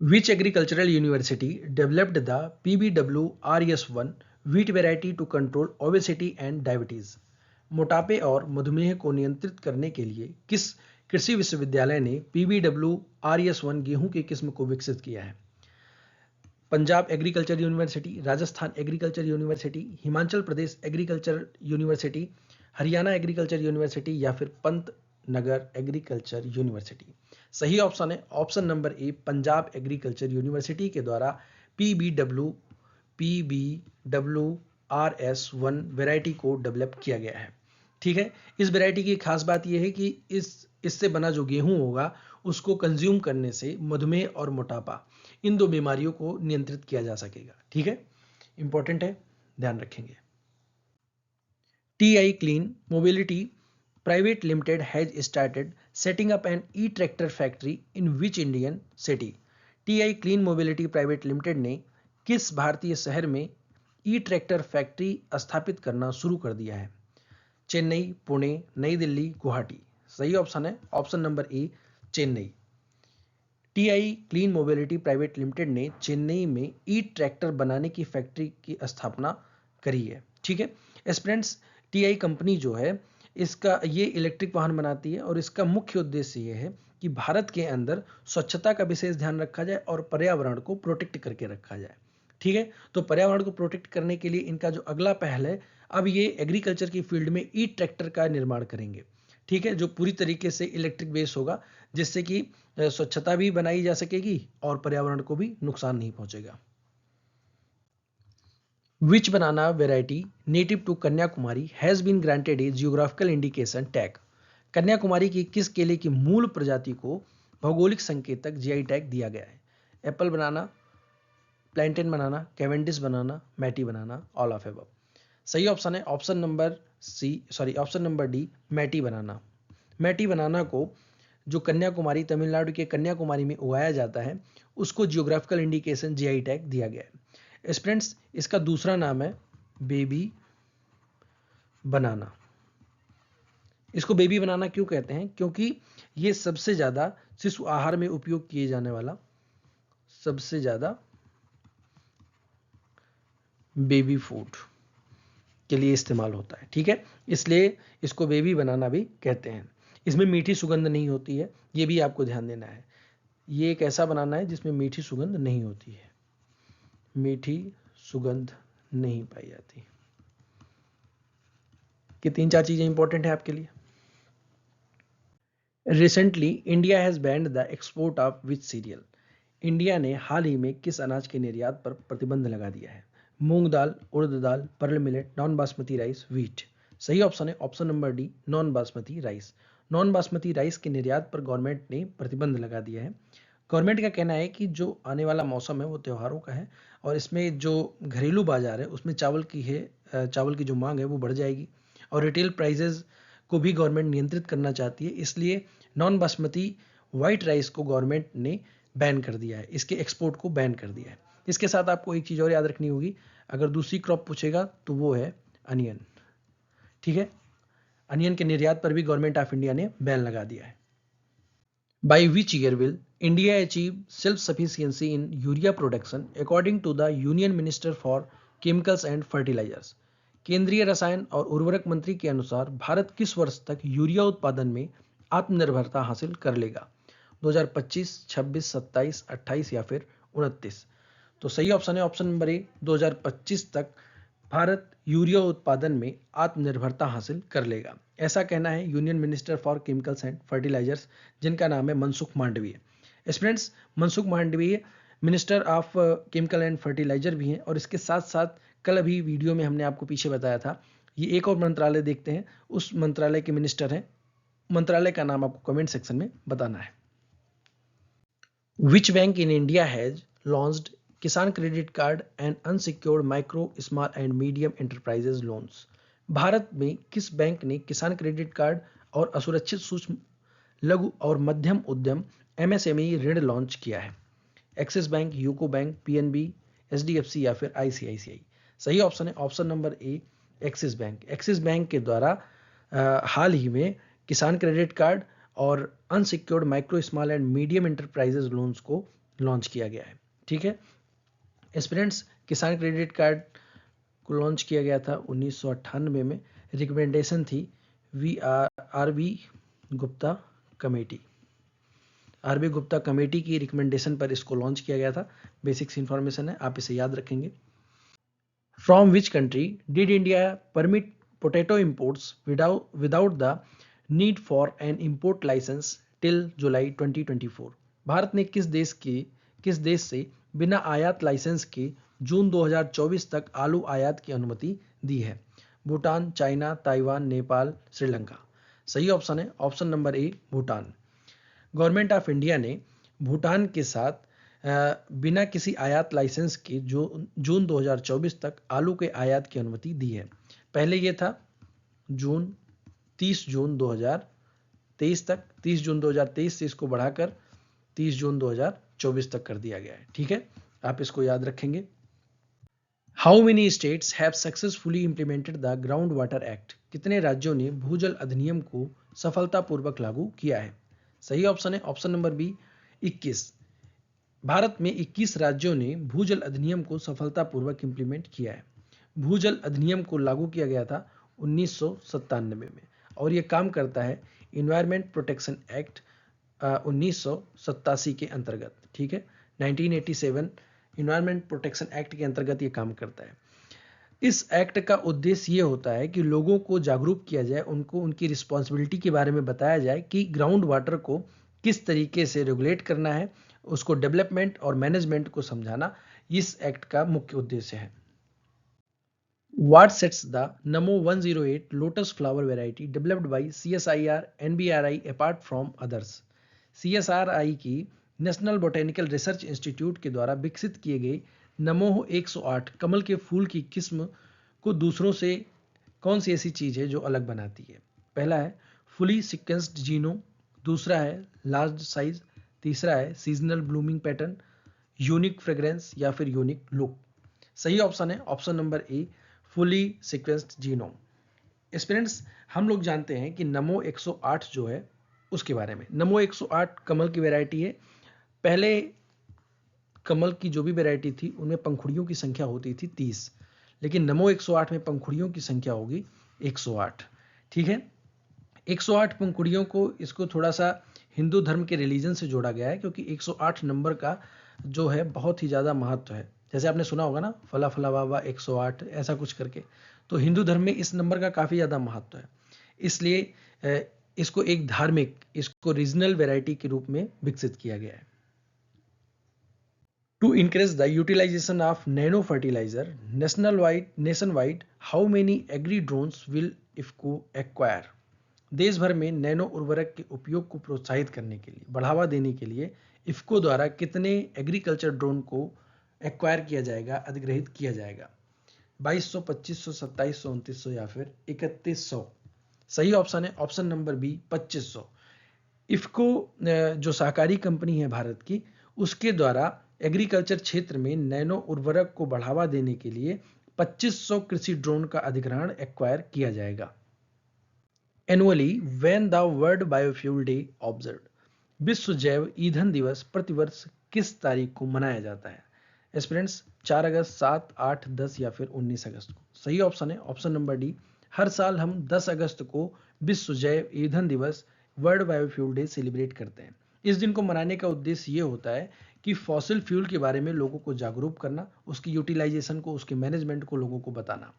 Which agricultural university developed the PBW-RS1 wheat variety to control obesity and diabetes? मोटापे और मधुमेह को नियंत्रित करने के लिए किस कृषि विश्वविद्यालय ने PBW-RS1 गेहूं की किस्म को विकसित किया है? Punjab agriculture university, Rajasthan agriculture university, Himachal Pradesh agriculture university, Haryana agriculture university या फिर पंत नगर एग्रीकल्चर यूनिवर्सिटी। सही ऑप्शन है option number A, Punjab agriculture university के द्वारा PBW-RS1 वैरायटी को डेवलप किया गया है। ठीक है, इस वैरायटी की खास बात यह है कि इससे बना जो गेहूं होगा उसको कंज्यूम करने से मधुमेह और मोटापा, इन दो बीमारियों को नियंत्रित किया जा सकेगा। ठीक है, इंपॉर्टेंट है, ध्यान रखेंगे। TI Clean Mobility Private Limited has started setting up an e-tractor factory in which Indian city? TI Clean Mobility Private Limited ने किस भारतीय शहर में ई-ट्रैक्टर फैक्ट्री स्थापित करना शुरू कर दिया है? चेन्नई, पुणे, नई दिल्ली, गुवाहाटी। सही ऑप्शन है ऑप्शन नंबर ए, Chennai. TI clean mobility private limited ने चेन्नई में ई-ट्रैक्टर बनाने की फैक्ट्री की स्थापना करी है। ठीक है स्टूडेंट्स, TI कंपनी जो है इसका ये इलेक्ट्रिक वाहन बनाती है और इसका मुख्य उद्देश्य ये है कि भारत के अंदर स्वच्छता का विशेष ध्यान रखा जाए और पर्यावरण को प्रोटेक्ट करके रखा जाए। ठीक है, तो पर्यावरण को प्रोटेक्ट करने के लिए इनका जो अगला पहल है, अब ये एग्रीकल्चर की फील्ड में ई-ट्रैक्टर का निर्माण करेंगे। ठीक है, जो पूरी तरीके से इलेक्ट्रिक बेस होगा, जिससे कि स्वच्छता भी बनाई जा सकेगी और पर्यावरण को भी नुकसान नहीं पहुंचेगा। Which banana variety native to Kanyakumari has been granted a geographical indication tag? Kanyakumari की किस केले की मूल प्रजाति को भौगोलिक संकेतक GI टैग दिया गया है? Apple banana, plantain banana, Cavendish banana, Matti banana, all of above. सही ऑप्शन है option number D, Matti banana. Matti banana को जो कन्याकुमारी, तमिलनाडु के कन्याकुमारी में उगाया जाता है, उसको जियोग्राफिकल इंडिकेशन GI टैग दिया गया है। स्टूडेंट्स, इसका दूसरा नाम है बेबी बनाना। इसको बेबी बनाना क्यों कहते हैं? क्योंकि ये सबसे ज्यादा शिशु आहार में उपयोग किए जाने वाला सबसे ज्यादा बेबी फूड के लिए इस्तेमाल होता है। ठीक है, इसलिए इसको बेबी बनाना भी कहते हैं। इसमें मीठी सुगंध नहीं होती है, ये भी आपको ध्यान देना है। ये एक ऐसा बनाना है जिसमें मीठी सुगंध नहीं होती है, मीठी सुगंध नहीं पाई जाती। कि 3-4 चीजें इंपॉर्टेंट है आपके लिए। Recently India has banned the export of which serial? India ने हाल ही में किस अनाज के निर्यात पर प्रतिबंध लगा दिया है? Moong dal, urad dal, pearl millet, non basmati rice, wheat. सही ऑप्शन है option number D, non basmati rice. Non basmati rice के निर्यात पर गवर्नमेंट ने प्रतिबंध लगा दिया है। गवर्नमेंट का कहना है कि जो आने वाला मौसम है वो त्योहारों का है और इसमें जो घरेलू बाजार है उसमें चावल की जो मांग है वो बढ़ जाएगी और रिटेल प्राइसेस को भी गवर्नमेंट नियंत्रित करना चाहती है, इसलिए नॉन बासमती वाइट राइस को गवर्नमेंट ने बैन कर दिया है, इसके एक्सपोर्ट को बैन कर दिया है। इसके साथ आपको एक चीज़ और याद रखनी होगी, अगर दूसरी क्रॉप पूछेगा तो वो है अनियन। ठीक है, अनियन के निर्यात पर भी गवर्नमेंट ऑफ इंडिया ने बैन लगा दिया है। By which year will India achieve self-sufficiency in urea production according to the Union Minister for Chemicals and Fertilizers? केंद्रीय रसायन और उर्वरक मंत्री के अनुसार भारत किस वर्ष तक यूरिया उत्पादन में आत्मनिर्भरता हासिल कर लेगा? 2025, 26, 27, 28 या फिर 29? तो सही ऑप्शन है ऑप्शन नंबर ए, 2025 तक भारत यूरिया उत्पादन में आत्मनिर्भरता हासिल कर लेगा, ऐसा कहना है union minister for chemicals and fertilisers, जिनका नाम है Mansukh Mandaviya. Students, Mansukh Mandaviya minister of chemical and fertiliser भी हैं और इसके साथ साथ कल अभी वीडियो में हमने आपको पीछे बताया था, ये एक और मंत्रालय देखते हैं, उस मंत्रालय के मिनिस्टर हैं। मंत्रालय का नाम आपको कमेंट सेक्शन में बताना है। Which bank in India has launched Kisan credit card and unsecured micro small and medium enterprises loans? भारत में किस बैंक ने किसान क्रेडिट कार्ड और असुरक्षित सूक्ष्म लघु और मध्यम उद्यम एमएसएमई ऋण लॉन्च किया है? Axis bank, UCO bank, PNB, HDFC या फिर आईसीआईसीआई? सही ऑप्शन है ऑप्शन नंबर ए, एक्सिस बैंक। एक्सिस बैंक के द्वारा हाल ही में किसान क्रेडिट कार्ड और unsecured micro small and medium enterprises loans को लॉन्च किया गया है। ठीक है एस्पिरेंट्स, किसान क्रेडिट कार्ड को लॉन्च किया गया था 1998 में, रिकमेंडेशन थी RB Gupta committee. RB Gupta committee की रिकमेंडेशन पर इसको लॉन्च किया गया था। बेसिक्स इंफॉर्मेशन है, आप इसे याद रखेंगे। From which country did India permit potato imports without the need for an import licence till July 2024? भारत ने किस देश से बिना आयात लाइसेंस के जून 2024 तक आलू आयात की अनुमति दी है? Bhutan, China, Taiwan, Nepal, Sri Lanka? सही ऑप्शन है option number A, Bhutan. Government of India ने भूटान के साथ बिना किसी आयात लाइसेंस के जो जून 2024 तक आलू के आयात की अनुमति दी है। पहले ये था 30 जून 2023 तक, 30 जून 2023 से इसको बढ़ाकर 30 जून 2024 तक कर दिया गया है। ठीक है, आप इसको याद रखेंगे। How many states have successfully implemented the ground water act? कितने राज्यों ने भूजल अधिनियम को सफलतापूर्वक लागू किया है? सही ऑप्शन है ऑप्शन नंबर बी, 21। भारत में 21 राज्यों ने भूजल अधिनियम को सफलतापूर्वक इंप्लीमेंट किया है। भूजल अधिनियम को लागू किया गया था 1997 में और ये काम करता है इन्वायरमेंट प्रोटेक्शन एक्ट 1987 के अंतर्गत। ठीक है, 1987 इन्वायरमेंट प्रोटेक्शन एक्ट के अंतर्गत ये काम करता है। इस एक्ट का उद्देश्य ये होता है कि लोगों को जागरूक किया जाए, उनको उनकी रिस्पॉन्सिबिलिटी के बारे में बताया जाए कि ग्राउंड वाटर को किस तरीके से रेगुलेट करना है, उसको डेवलपमेंट और मैनेजमेंट को समझाना इस एक्ट का मुख्य उद्देश्य है। What sets the Namo 108 lotus flower variety developed by CSIR NBRI apart from others? CSRI की नेशनल बोटेनिकल रिसर्च इंस्टीट्यूट के द्वारा विकसित किए गए नमोह 108 कमल के फूल की किस्म को दूसरों से कौन सी ऐसी चीज है जो अलग बनाती है? पहला है फुली सीक्वेंस्ड जीनोम, दूसरा है लार्ज साइज, तीसरा है seasonal blooming pattern, unique fragrance या फिर यूनिक लुक? सही ऑप्शन है ऑप्शन नंबर ए, फुली सीक्वेंस्ड जीनोम। स्टूडेंट्स, हम लोग जानते हैं कि नमो 108 जो है उसके बारे में, नमो 108 कमल की वैरायटी है। पहले कमल की जो भी वैरायटी थी उनमें पंखुड़ियों की संख्या होती थी 30, लेकिन नमो 108 में पंखुड़ियों की संख्या होगी 108। ठीक है, 108 पंखुड़ियों को इसको थोड़ा सा हिंदू धर्म के रिलीजन से जोड़ा गया है क्योंकि 108 नंबर का जो है बहुत ही ज़्यादा महत्व है। जैसे आपने सुना होगा ना, फला फला बाबा 108 ऐसा कुछ करके, तो हिंदू धर्म में इस नंबर का काफ़ी ज़्यादा महत्व है, इसलिए इसको एक धार्मिक, इसको रीजनल वैरायटी के रूप में विकसित किया गया है। To increase the utilization of nano fertilizer nationwide, how many agri drones will IFCO acquire? देश भर में नैनो उर्वरक के उपयोग को प्रोत्साहित करने के लिए, बढ़ावा देने के लिए इफ्को द्वारा कितने एग्रीकल्चर ड्रोन को एक्वायर किया जाएगा, अधिग्रहित किया जाएगा? 2200, 2500, 2700, 2900 या फिर 3100? सही ऑप्शन है ऑप्शन नंबर बी, 2500। इफ्को जो सहकारी कंपनी है भारत की, उसके द्वारा एग्रीकल्चर क्षेत्र में नैनो उर्वरक को बढ़ावा देने के लिए 2500 कृषि ड्रोन का अधिग्रहण एक्वायर किया जाएगा। Annually when the world biofuel day observed? विश्व जैव ईंधन दिवस प्रतिवर्ष किस तारीख को मनाया जाता है? एस्पिरेंट्स 4 अगस्त, 7, 8, 10 या फिर 19 अगस्त को? सही ऑप्शन है ऑप्शन नंबर डी। हर साल हम 10 अगस्त को विश्व जैव ईंधन दिवस, वर्ल्ड बायोफ्यूल डे सेलिब्रेट करते हैं। इस दिन को मनाने का उद्देश्य ये होता है कि फॉसिल फ्यूल के बारे में लोगों को जागरूक करना, उसकी यूटिलाइजेशन को, उसके मैनेजमेंट को लोगों को बताना।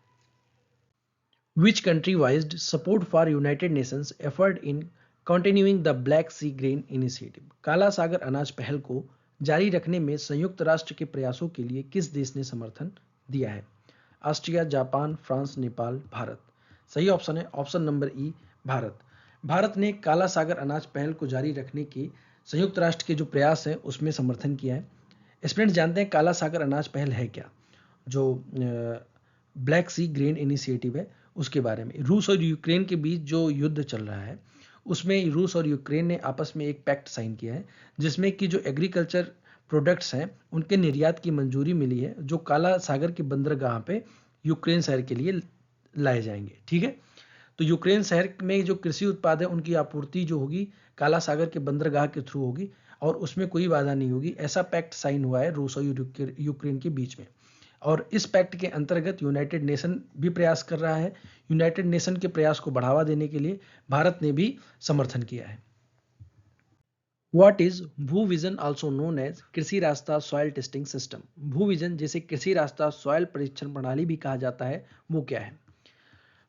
Which country voiced support for United Nations effort in continuing the Black Sea Grain Initiative? काला सागर अनाज पहल को जारी रखने में संयुक्त राष्ट्र के प्रयासों के लिए किस देश ने समर्थन दिया है? Austria, Japan, France, Nepal, Bharat? सही ऑप्शन है ऑप्शन नंबर ई, भारत। भारत ने काला सागर अनाज पहल को जारी रखने के संयुक्त राष्ट्र के जो प्रयास हैं उसमें समर्थन किया है। स्टूडेंट जानते हैं काला सागर अनाज पहल है क्या? जो ब्लैक सी ग्रेन इनिशिएटिव है उसके बारे में। रूस और यूक्रेन के बीच जो युद्ध चल रहा है उसमें रूस और यूक्रेन ने आपस में एक पैक्ट साइन किया है, जिसमें कि जो एग्रीकल्चर प्रोडक्ट्स हैं उनके निर्यात की मंजूरी मिली है, जो काला सागर के बंदरगाह पे यूक्रेन शहर के लिए लाए जाएंगे। ठीक है, तो यूक्रेन शहर में जो कृषि उत्पाद है उनकी आपूर्ति जो होगी काला सागर के बंदरगाह के थ्रू होगी और उसमें कोई बाधा नहीं होगी। ऐसा पैक्ट साइन हुआ है रूस और यूक्रेन के बीच में, और इस पैक्ट के अंतर्गत यूनाइटेड नेशन भी प्रयास कर रहा है। यूनाइटेड नेशन के प्रयास को बढ़ावा देने के लिए भारत ने भी समर्थन किया है। What is Bhuvision also known as Krishi Rasta soil testing system? भूविजन जिसे कृषि रास्ता सॉइल परीक्षण प्रणाली भी कहा जाता है वो क्या है?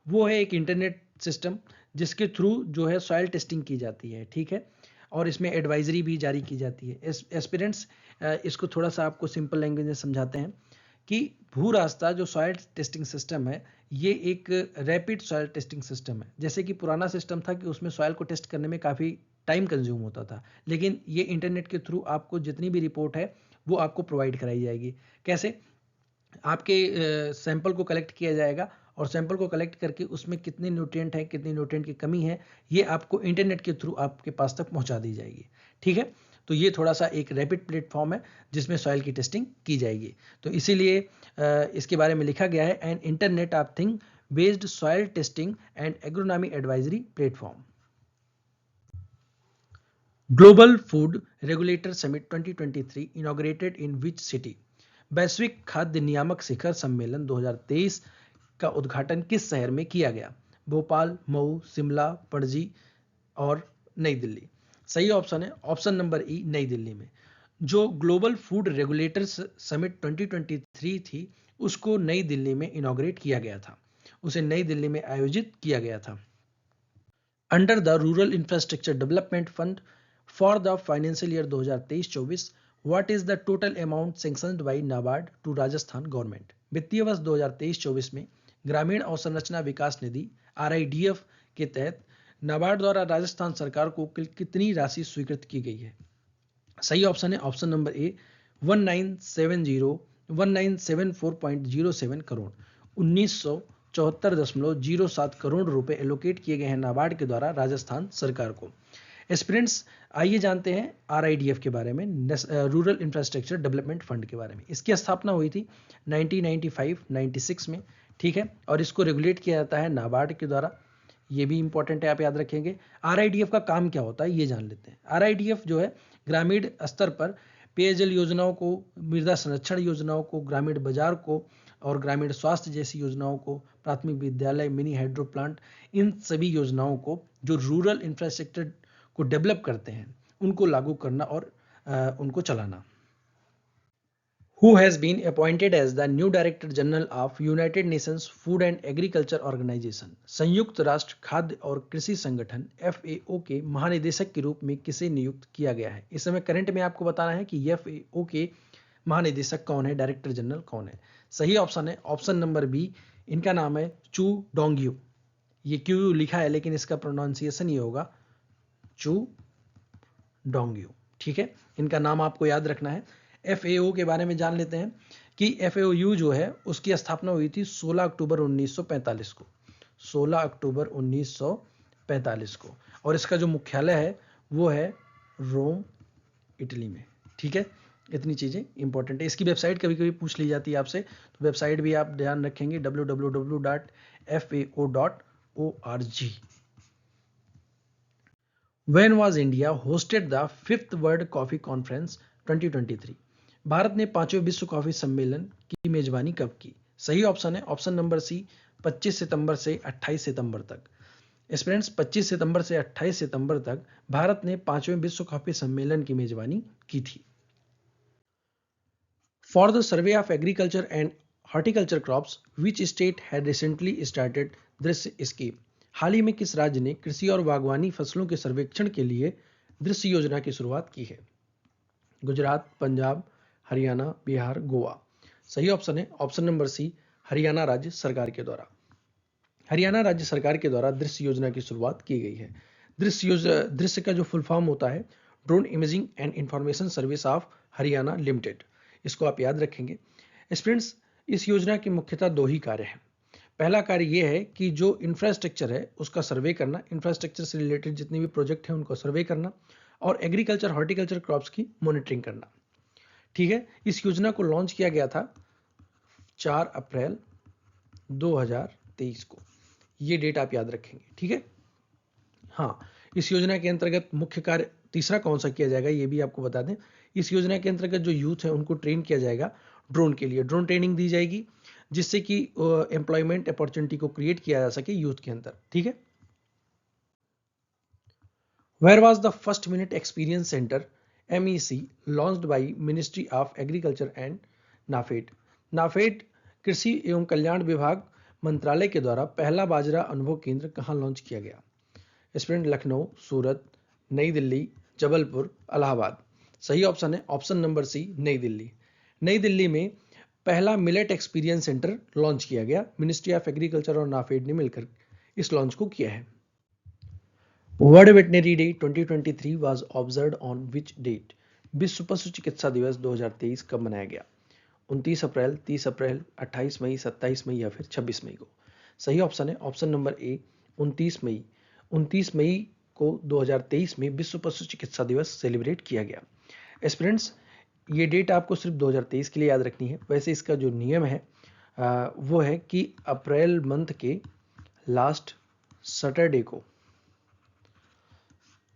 वो है एक इंटरनेट सिस्टम जिसके थ्रू जो है सॉइल टेस्टिंग की जाती है। ठीक है, और इसमें एडवाइजरी भी जारी की जाती है। एस्पिरेंट्स इसको थोड़ा सा आपको सिंपल लैंग्वेज में समझाते हैं कि भू रास्ता जो सॉइल टेस्टिंग सिस्टम है ये एक रैपिड सॉइल टेस्टिंग सिस्टम है। जैसे कि पुराना सिस्टम था कि उसमें सॉइल को टेस्ट करने में काफ़ी टाइम कंज्यूम होता था, लेकिन ये इंटरनेट के थ्रू आपको जितनी भी रिपोर्ट है वो आपको प्रोवाइड कराई जाएगी। कैसे? आपके सैंपल को कलेक्ट किया जाएगा और सैंपल को कलेक्ट करके उसमें कितने न्यूट्रिएंट हैं, कितनी न्यूट्रिएंट की कमी है, ये आपको इंटरनेट के थ्रू आपके पास तक पहुंचा दी जाएगी। ठीक है, तो ये थोड़ा सा एक रैपिड प्लेटफॉर्म है जिसमें सॉइल की टेस्टिंग की जाएगी। तो इसीलिए इसके बारे में लिखा गया है an internet of thing based soil testing and agronomy advisory platform. Global food regulator summit 2023 inaugurated in which city? वैश्विक खाद्य नियामक शिखर सम्मेलन 2023 का उद्घाटन किस शहर में किया गया? भोपाल, मऊ, शिमला, पणजी और नई दिल्ली? सही ऑप्शन है ऑप्शन नंबर ई, नई दिल्ली में। जो ग्लोबल फूड रेगुलेटर्स समिट 2023 थी उसको नई दिल्ली में इनॉग्रेट किया गया था, उसे नई दिल्ली में आयोजित किया गया था। Under the rural infrastructure development fund for the financial year 2023-24 what is the total amount sanctioned by NABARD to Rajasthan government? वित्तीय वर्ष 2023-24 में ग्रामीण अवसंरचना विकास निधि RIDF के तहत नाबार्ड द्वारा राजस्थान सरकार को कितनी राशि स्वीकृत की गई है? सही ऑप्शन है ऑप्शन नंबर ए, 1974.07 करोड़। 1974.07 करोड़ रुपए एलोकेट किए गए हैं नाबार्ड के द्वारा राजस्थान सरकार को। एस्पिरेंट्स आइए जानते हैं RIDF के बारे में, रूरल इंफ्रास्ट्रक्चर डेवलपमेंट फंड के बारे में। इसकी स्थापना हुई थी 1995-96 में। ठीक है, और इसको रेगुलेट किया जाता है नाबार्ड के द्वारा। ये भी इंपॉर्टेंट है, आप याद रखेंगे। RIDF का काम क्या होता है ये जान लेते हैं। RIDF जो है ग्रामीण स्तर पर पेयजल योजनाओं को, मृदा संरक्षण योजनाओं को, ग्रामीण बाजार को और ग्रामीण स्वास्थ्य जैसी योजनाओं को, प्राथमिक विद्यालय, मिनी हाइड्रो प्लांट, इन सभी योजनाओं को जो रूरल इंफ्रास्ट्रक्चर को डेवलप करते हैं उनको लागू करना और उनको चलाना। Who has been appointed as the new Director General of United Nations Food and Agriculture Organization? संयुक्त राष्ट्र खाद्य और कृषि संगठन FAO के महानिदेशक के रूप में किसे नियुक्त किया गया है? इस समय करंट में आपको बताना है कि FAO के महानिदेशक कौन है, डायरेक्टर जनरल कौन है? सही ऑप्शन है ऑप्शन नंबर बी, इनका नाम है चू डोंगयू। ये क्यू लिखा है लेकिन इसका प्रोनाउंसिएशन ये होगा चू डोंगयू। ठीक है, इनका नाम आपको याद रखना है। FAO के बारे में जान लेते हैं कि FAO जो है उसकी स्थापना हुई थी 16 अक्टूबर 1945 को, 16 अक्टूबर 1945 को, और इसका जो मुख्यालय है वो है रोम, इटली में। ठीक है, इतनी चीजें इंपॉर्टेंट है। इसकी वेबसाइट कभी कभी पूछ ली जाती है आपसे, तो वेबसाइट भी आप ध्यान रखेंगे www.fao.org। When was India hosted the 5th World Coffee Conference 2023? Bharat ने 5वें विश्व कॉफी सम्मेलन की मेजबानी कब की? सही ऑप्शन है ऑप्शन नंबर सी, 25 सितंबर से 28 सितंबर तक। स्टूडेंट्स, 25 सितंबर से 28 सितंबर तक भारत ने 5वें विश्व कॉफी सम्मेलन की मेजबानी की थी। For the survey of agriculture and horticulture crops which state had recently started दृश्य स्कीम? हाल ही में किस राज्य ने कृषि और बागवानी फसलों के सर्वेक्षण के लिए दृश्य योजना की शुरुआत की है? गुजरात, पंजाब, हरियाणा, बिहार, गोवा। सही ऑप्शन है ऑप्शन नंबर सी, हरियाणा राज्य सरकार के द्वारा। हरियाणा राज्य सरकार के द्वारा दृश्य योजना की शुरुआत की गई है। दृश्य का जो फुल फॉर्म होता है drone imaging and information service of Haryana limited, इसको आप याद रखेंगे। स्टूडेंट्स, इस योजना के मुख्यतः दो ही कार्य हैं। पहला कार्य यह है कि जो इंफ्रास्ट्रक्चर है उसका सर्वे करना, इंफ्रास्ट्रक्चर से रिलेटेड जितने भी प्रोजेक्ट हैं उनको सर्वे करना, और एग्रीकल्चर हॉर्टिकल्चर क्रॉप्स की मॉनिटरिंग करना। ठीक है, इस योजना को लॉन्च किया गया था 4 अप्रैल 2023 को। ये डेट आप याद रखेंगे। ठीक है, हाँ, इस योजना के अंतर्गत मुख्य कार्य तीसरा कौन सा किया जाएगा ये भी आपको बता दें। इस योजना के अंतर्गत जो यूथ है उनको ट्रेन किया जाएगा ड्रोन के लिए, ड्रोन ट्रेनिंग दी जाएगी जिससे कि एम्प्लॉयमेंट अपॉर्चुनिटी को क्रिएट किया जा सके यूथ के अंदर। ठीक है, where was the first minute experience centre MEC launched by ministry of agriculture and NAFED? NAFED कृषि एवं कल्याण विभाग मंत्रालय के द्वारा पहला बाजरा अनुभव केंद्र कहाँ लॉन्च किया गया? स्टूडेंट, लखनऊ, सूरत, नई दिल्ली, जबलपुर, इलाहाबाद। सही ऑप्शन है ऑप्शन नंबर सी, नई दिल्ली। नई दिल्ली में पहला मिलेट एक्सपीरियंस सेंटर लॉन्च किया गया। मिनिस्ट्री ऑफ एग्रीकल्चर और नाफेड ने मिलकर इस लॉन्च को किया है। World veterinary day 2023 was observed on which date? विश्व पशु चिकित्सा दिवस 2023 कब मनाया गया? 29 अप्रैल, 30 अप्रैल, 28 मई, 27 मई या फिर 26 मई को? सही ऑप्शन है ऑप्शन नंबर ए, 29 मई। 29 मई को 2023 में विश्व पशु चिकित्सा दिवस सेलिब्रेट किया गया। एस्पिरेंट्स, ये डेट आपको सिर्फ 2023 के लिए याद रखनी है। वैसे इसका जो नियम है वो है कि अप्रैल मंथ के लास्ट सैटरडे को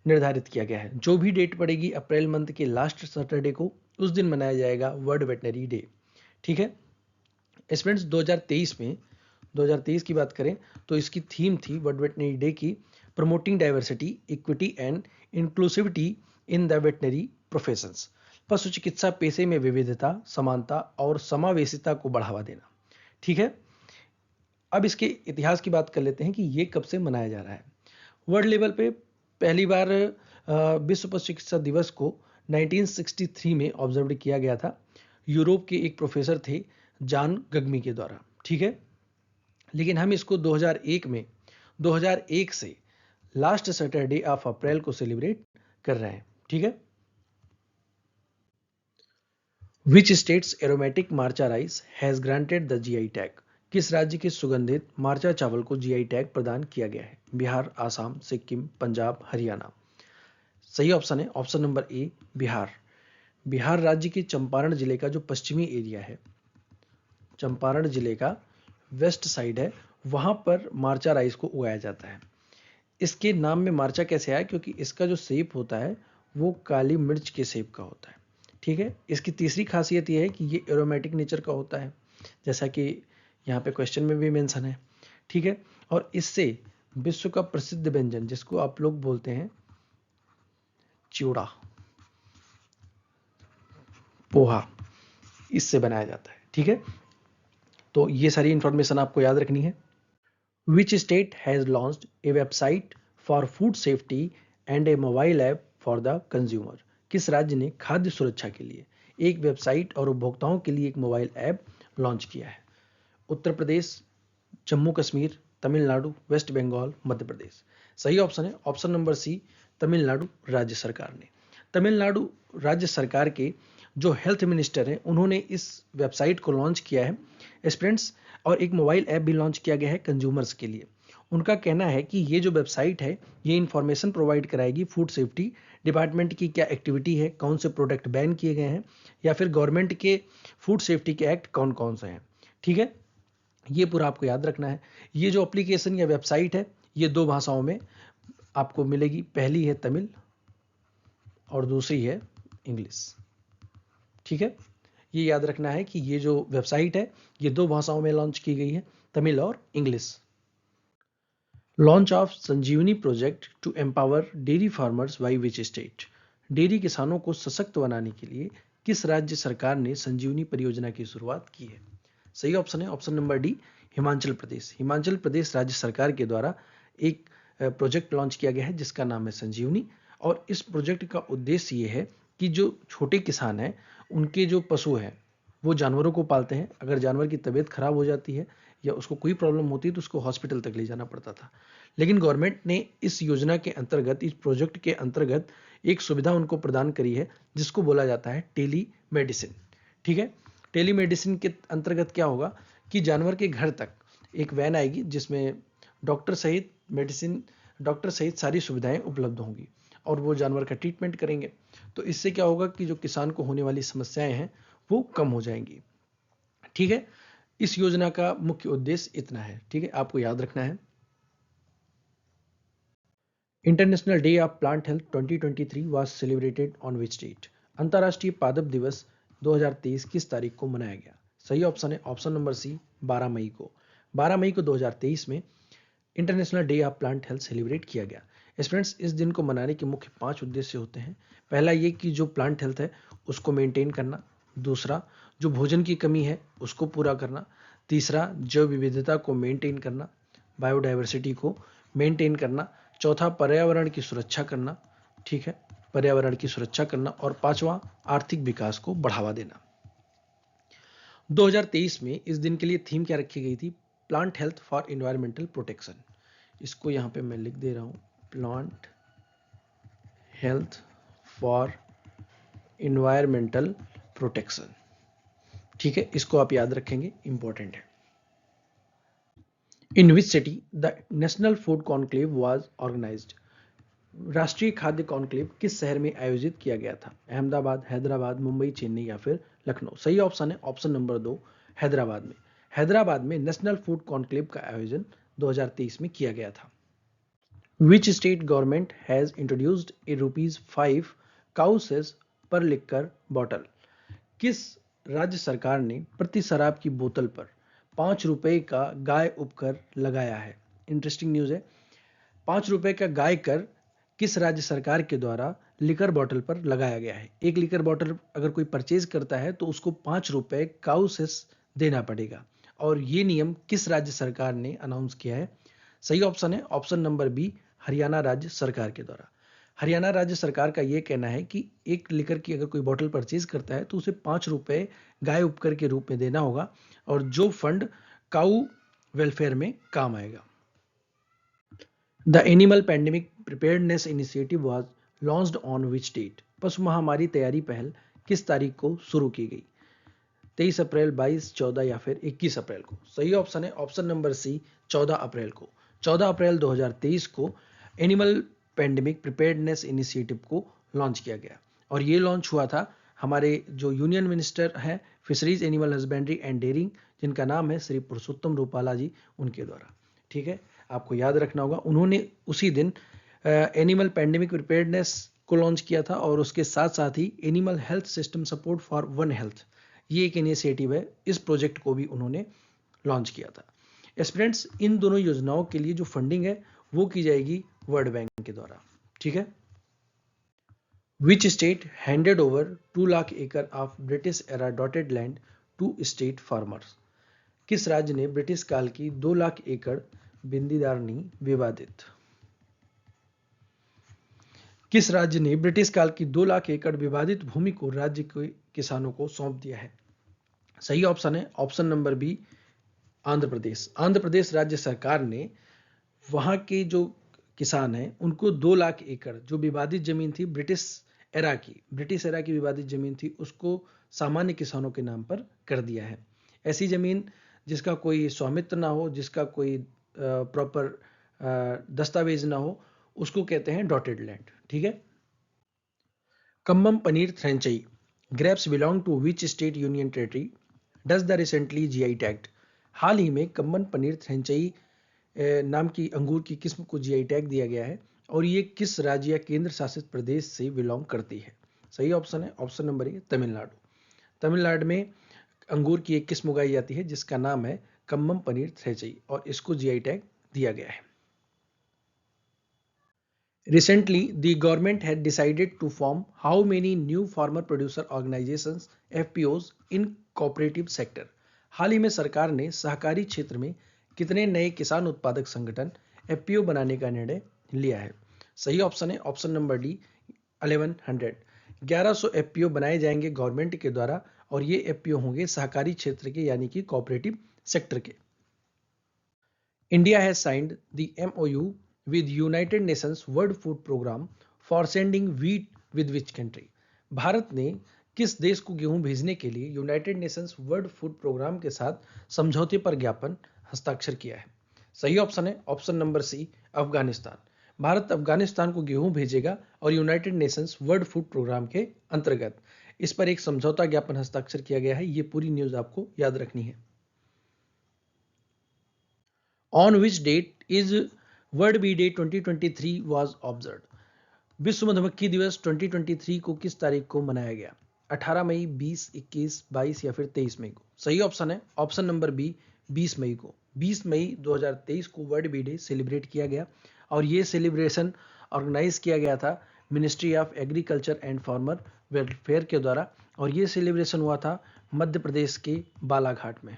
निर्धारित किया गया है। जो भी डेट पड़ेगी अप्रैल मंथ के लास्ट सैटरडे को, उस दिन मनाया जाएगा वर्ल्ड वेटनरी डे। ठीक है स्टूडेंट्स, 2023 की बात करें तो इसकी थीम थी वर्ल्ड वेटनरी डे की promoting diversity, equity and inclusivity in the veterinary professions. पशु चिकित्सा पेशे में विविधता, समानता और समावेशिता को बढ़ावा देना। ठीक है, अब इसके इतिहास की बात कर लेते हैं कि ये कब से मनाया जा रहा है। वर्ल्ड लेवल पे पहली बार विश्व पशु चिकित्सा दिवस को 1963 में ऑब्जर्व किया गया था। यूरोप के एक प्रोफेसर थे जॉन गगमी के द्वारा। ठीक है, लेकिन हम इसको 2001 से लास्ट सैटरडे ऑफ अप्रैल को सेलिब्रेट कर रहे हैं। ठीक है, which states aromatic Marcha rice has granted the GI tag? किस राज्य के सुगंधित मार्चा चावल को GI टैग प्रदान किया गया है? बिहार, आसाम, सिक्किम, पंजाब, हरियाणा। सही ऑप्शन है ऑप्शन नंबर ए, बिहार। बिहार राज्य के चंपारण जिले का जो पश्चिमी एरिया है, चंपारण जिले का वेस्ट साइड है, वहां पर मार्चा राइस को उगाया जाता है। इसके नाम में मार्चा कैसे आया? क्योंकि इसका जो शेप होता है वो काली मिर्च के शेप का होता है। ठीक है, इसकी तीसरी खासियत यह है कि ये एरोमेटिक नेचर का होता है, जैसा कि यहाँ पे क्वेश्चन में भी मेंशन है। ठीक है, और इससे विश्व का प्रसिद्ध व्यंजन जिसको आप लोग बोलते हैं चिवड़ा, पोहा, इससे बनाया जाता है। ठीक है, तो ये सारी इंफॉर्मेशन आपको याद रखनी है। Which state has launched A website for food safety and A mobile app for the consumer? किस राज्य ने खाद्य सुरक्षा के लिए एक वेबसाइट और उपभोक्ताओं के लिए एक मोबाइल ऐप लॉन्च किया है? उत्तर प्रदेश, जम्मू कश्मीर, तमिलनाडु, वेस्ट बंगाल, मध्य प्रदेश। सही ऑप्शन है ऑप्शन नंबर सी, तमिलनाडु राज्य सरकार ने। तमिलनाडु राज्य सरकार के जो हेल्थ मिनिस्टर हैं उन्होंने इस वेबसाइट को लॉन्च किया है स्टूडेंट्स, और एक मोबाइल ऐप भी लॉन्च किया गया है कंज्यूमर्स के लिए। उनका कहना है कि ये जो वेबसाइट है ये इंफॉर्मेशन प्रोवाइड कराएगी फूड सेफ्टी डिपार्टमेंट की क्या एक्टिविटी है, कौन से प्रोडक्ट बैन किए गए हैं, या फिर गवर्नमेंट के फूड सेफ्टी के एक्ट कौन कौन से हैं। ठीक है, ये पूरा आपको याद रखना है। ये जो एप्लीकेशन या वेबसाइट है ये दो भाषाओं में आपको मिलेगी, पहली है तमिल और दूसरी है इंग्लिश। ठीक है, ये याद रखना है कि ये जो वेबसाइट है ये दो भाषाओं में लॉन्च की गई है, तमिल और English. Launch of Sanjeevani project to empower dairy farmers by which state? Dairy किसानों को सशक्त बनाने के लिए किस राज्य सरकार ने संजीवनी परियोजना की शुरुआत की है? सही ऑप्शन है option number D, Himachal Pradesh. Himachal Pradesh राज्य सरकार के द्वारा एक प्रोजेक्ट लॉन्च किया गया है जिसका नाम है संजीवनी, और इस प्रोजेक्ट का उद्देश्य ये है कि जो छोटे किसान हैं उनके जो पशु हैं वो जानवरों को पालते हैं, अगर जानवर की तबीयत खराब हो जाती है या उसको कोई प्रॉब्लम होती है तो उसको हॉस्पिटल तक ले जाना पड़ता था। लेकिन गवर्नमेंट ने इस योजना के अंतर्गत, इस प्रोजेक्ट के अंतर्गत एक सुविधा उनको प्रदान करी है जिसको बोला जाता है टेली मेडिसिन। ठीक है, टेली मेडिसिन के अंतर्गत क्या होगा कि जानवर के घर तक एक वैन आएगी जिसमें डॉक्टर सहित सारी सुविधाएं उपलब्ध होंगी और वो जानवर का ट्रीटमेंट करेंगे। तो इससे क्या होगा कि जो किसान को होने वाली समस्याएं हैं वो कम हो जाएंगी। ठीक है, इस योजना का मुख्य उद्देश्य इतना है। ठीक है, आपको याद रखना है। International day of plant health 2023 was celebrated on which date? अंतर्राष्ट्रीय पादप दिवस 2023 किस तारीख को मनाया गया? सही ऑप्शन है ऑप्शन नंबर सी, 12 मई को। 12 मई को 2023 में international day of plant health celebrate किया गया। स्टूडेंट्स, इस दिन को मनाने के मुख्य 5 उद्देश्य होते हैं। पहला ये कि जो प्लांट हेल्थ है उसको मेंटेन करना। दूसरा, जो भोजन की कमी है उसको पूरा करना। तीसरा, जैव विविधता को मेंटेन करना, बायोडाइवर्सिटी को मेंटेन करना। चौथा, पर्यावरण की सुरक्षा करना। ठीक है, पर्यावरण की सुरक्षा करना। और पांचवा, आर्थिक विकास को बढ़ावा देना। 2023 में इस दिन के लिए थीम क्या रखी गई थी? Plant health for environmental protection. इसको यहां पे मैं लिख दे रहा हूं, plant health for environmental protection. ठीक है, इसको आप याद रखेंगे, इंपॉर्टेंट है। In which city the national food conclave was organised? राष्ट्रीय खाद्य कॉन्क्लेव किस शहर में आयोजित किया गया था? अहमदाबाद, हैदराबाद, मुंबई, चेन्नई या फिर लखनऊ? सही ऑप्शन है ऑप्शन नंबर 2, हैदराबाद में। हैदराबाद में नेशनल फूड कॉन्क्लेव का आयोजन 2023 में किया गया था। Which state government has introduced a ₹5 cow cess per liquor bottle? किस राज्य सरकार ने प्रति शराब की बोतल पर 5 रुपए का गाय उपकर लगाया है? इंटरेस्टिंग न्यूज है। 5 रुपए का गाय कर किस राज्य सरकार के द्वारा लिकर बॉटल पर लगाया गया है? एक लिकर बॉटल अगर कोई परचेज करता है तो उसको 5 रुपए काउ सेस देना पड़ेगा, और ये नियम किस राज्य सरकार ने अनाउंस किया है? सही ऑप्शन है ऑप्शन नंबर बी, हरियाणा राज्य सरकार के द्वारा। हरियाणा राज्य सरकार का यह कहना है कि एक लिकर की अगर कोई बॉटल परचेज करता है तो उसे 5 रुपए गाय उपकर के रूप में देना होगा, और जो फंड काऊ वेलफेयर में काम आएगा। The animal pandemic preparedness initiative was launched on which date? पशु महामारी तैयारी पहल किस तारीख को शुरू की गई? 23 अप्रैल, 22, 14 या फिर 21 अप्रैल को? सही ऑप्शन है ऑप्शन नंबर सी, 14 अप्रैल को। 14 अप्रैल 2023 को एनिमल पैंडेमिक प्रिपेयर्डनेस इनिशिएटिव को लॉन्च किया गया, और ये लॉन्च हुआ था हमारे जो यूनियन मिनिस्टर हैं fisheries, animal husbandry and dairying, जिनका नाम है श्री पुरुषोत्तम रूपाला जी, उनके द्वारा। ठीक है, आपको याद रखना होगा, उन्होंने उसी दिन एनिमल पैंडेमिक प्रिपेयर्डनेस को लॉन्च किया था, और उसके साथ साथ ही animal health system support for one health, ये एक इनिशिएटिव है, इस प्रोजेक्ट को भी उन्होंने लॉन्च किया था। स्टूडेंट्स, इन दोनों योजनाओं के लिए जो फंडिंग है वो की जाएगी वर्ल्ड बैंक के द्वारा। ठीक है। Which state handed over 2 lakh acre of British era dotted land to state farmers? किस राज्य ने ब्रिटिश काल की 2 लाख एकड़ बिंदीदारनी विवादित किस राज्य ने ब्रिटिश काल की 2 लाख एकड़ विवादित भूमि को राज्य के किसानों को सौंप दिया है? सही ऑप्शन है option number B, Andhra Pradesh. Andhra Pradesh राज्य सरकार ने वहां के जो किसान हैं उनको 2 लाख एकड़ जो विवादित जमीन थी ब्रिटिश एरा की विवादित जमीन थी, उसको सामान्य किसानों के नाम पर कर दिया है। ऐसी जमीन जिसका कोई स्वामित्व ना हो, जिसका कोई प्रॉपर दस्तावेज ना हो, उसको कहते हैं डॉटेड लैंड। ठीक है। Cumbum Panneer Thiratchai grapes belong to which state union territory does the recently GI tagged? हाल ही में कम्मन पनीर थ्रेंचई नाम की अंगूर की किस्म को जीआई टैग दिया गया है और ये किस राज्य या केंद्र शासित प्रदेश से बिलोंग करती है? सही ऑप्शन है ऑप्शन नंबर ए, तमिलनाडु। तमिलनाडु में अंगूर की एक किस्म उगाई जाती है जिसका नाम है कम्मम पनीर थ्रेंचई और इसको जीआई टैग दिया गया है। Recently, the government had decided to form how many new farmer producer organizations FPOs in cooperative sector? हाल ही में सरकार ने सहकारी क्षेत्र में कितने नए किसान उत्पादक संगठन FPO बनाने का निर्णय लिया है? सही ऑप्शन है ऑप्शन नंबर डी, 1100। 1100 FPO बनाए जाएंगे गवर्नमेंट के द्वारा और ये FPO होंगे सहकारी क्षेत्र के यानी कि कोऑपरेटिव सेक्टर के। India has signed the MOU with United Nations World Food Program for sending wheat with which country? भारत ने किस देश को गेहूं भेजने के लिए United Nations World Food Programme के साथ समझौते पर ज्ञापन हस्ताक्षर किया है? सही ऑप्शन है ऑप्शन नंबर सी, अफगानिस्तान। भारत अफगानिस्तान को गेहूं भेजेगा और United Nations World Food Programme के अंतर्गत इस पर एक समझौता ज्ञापन हस्ताक्षर किया गया है। ये पूरी न्यूज आपको याद रखनी है। On which date is World Bee Day 2023 was observed? विश्व मधुमक्खी दिवस 2023 को किस तारीख को मनाया गया? 18 मई, 20, 21, 22 या फिर 23 मई को? सही ऑप्शन है ऑप्शन नंबर बी, 20 मई को। 20 मई 2023 को वर्ल्ड बी डे सेलिब्रेट किया गया और ये सेलिब्रेशन ऑर्गेनाइज किया गया था ministry of agriculture and farmer welfare के द्वारा और ये सेलिब्रेशन हुआ था मध्य प्रदेश के बालाघाट में।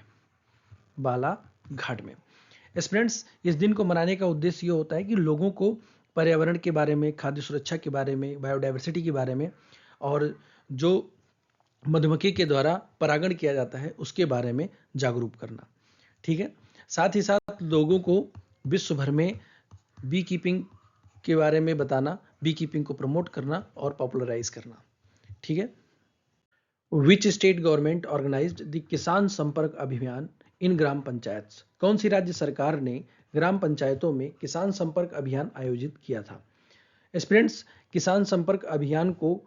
स्टूडेंट्स, इस दिन को मनाने का उद्देश्य ये होता है कि लोगों को पर्यावरण के बारे में, खाद्य सुरक्षा के बारे में, बायोडाइवर्सिटी के बारे में और जो मधुमक्खी के द्वारा परागण किया जाता है उसके बारे में जागरूक करना। ठीक है। साथ ही साथ लोगों को विश्व भर में बी कीपिंग के बारे में बताना, बी कीपिंग को प्रमोट करना और पॉपुलराइज करना। ठीक है। Which state government organised the Kisan Sampark अभियान इन ग्राम पंचायत? कौन सी राज्य सरकार ने ग्राम पंचायतों में किसान संपर्क अभियान आयोजित किया था? स्टूडेंट्स, किसान संपर्क अभियान को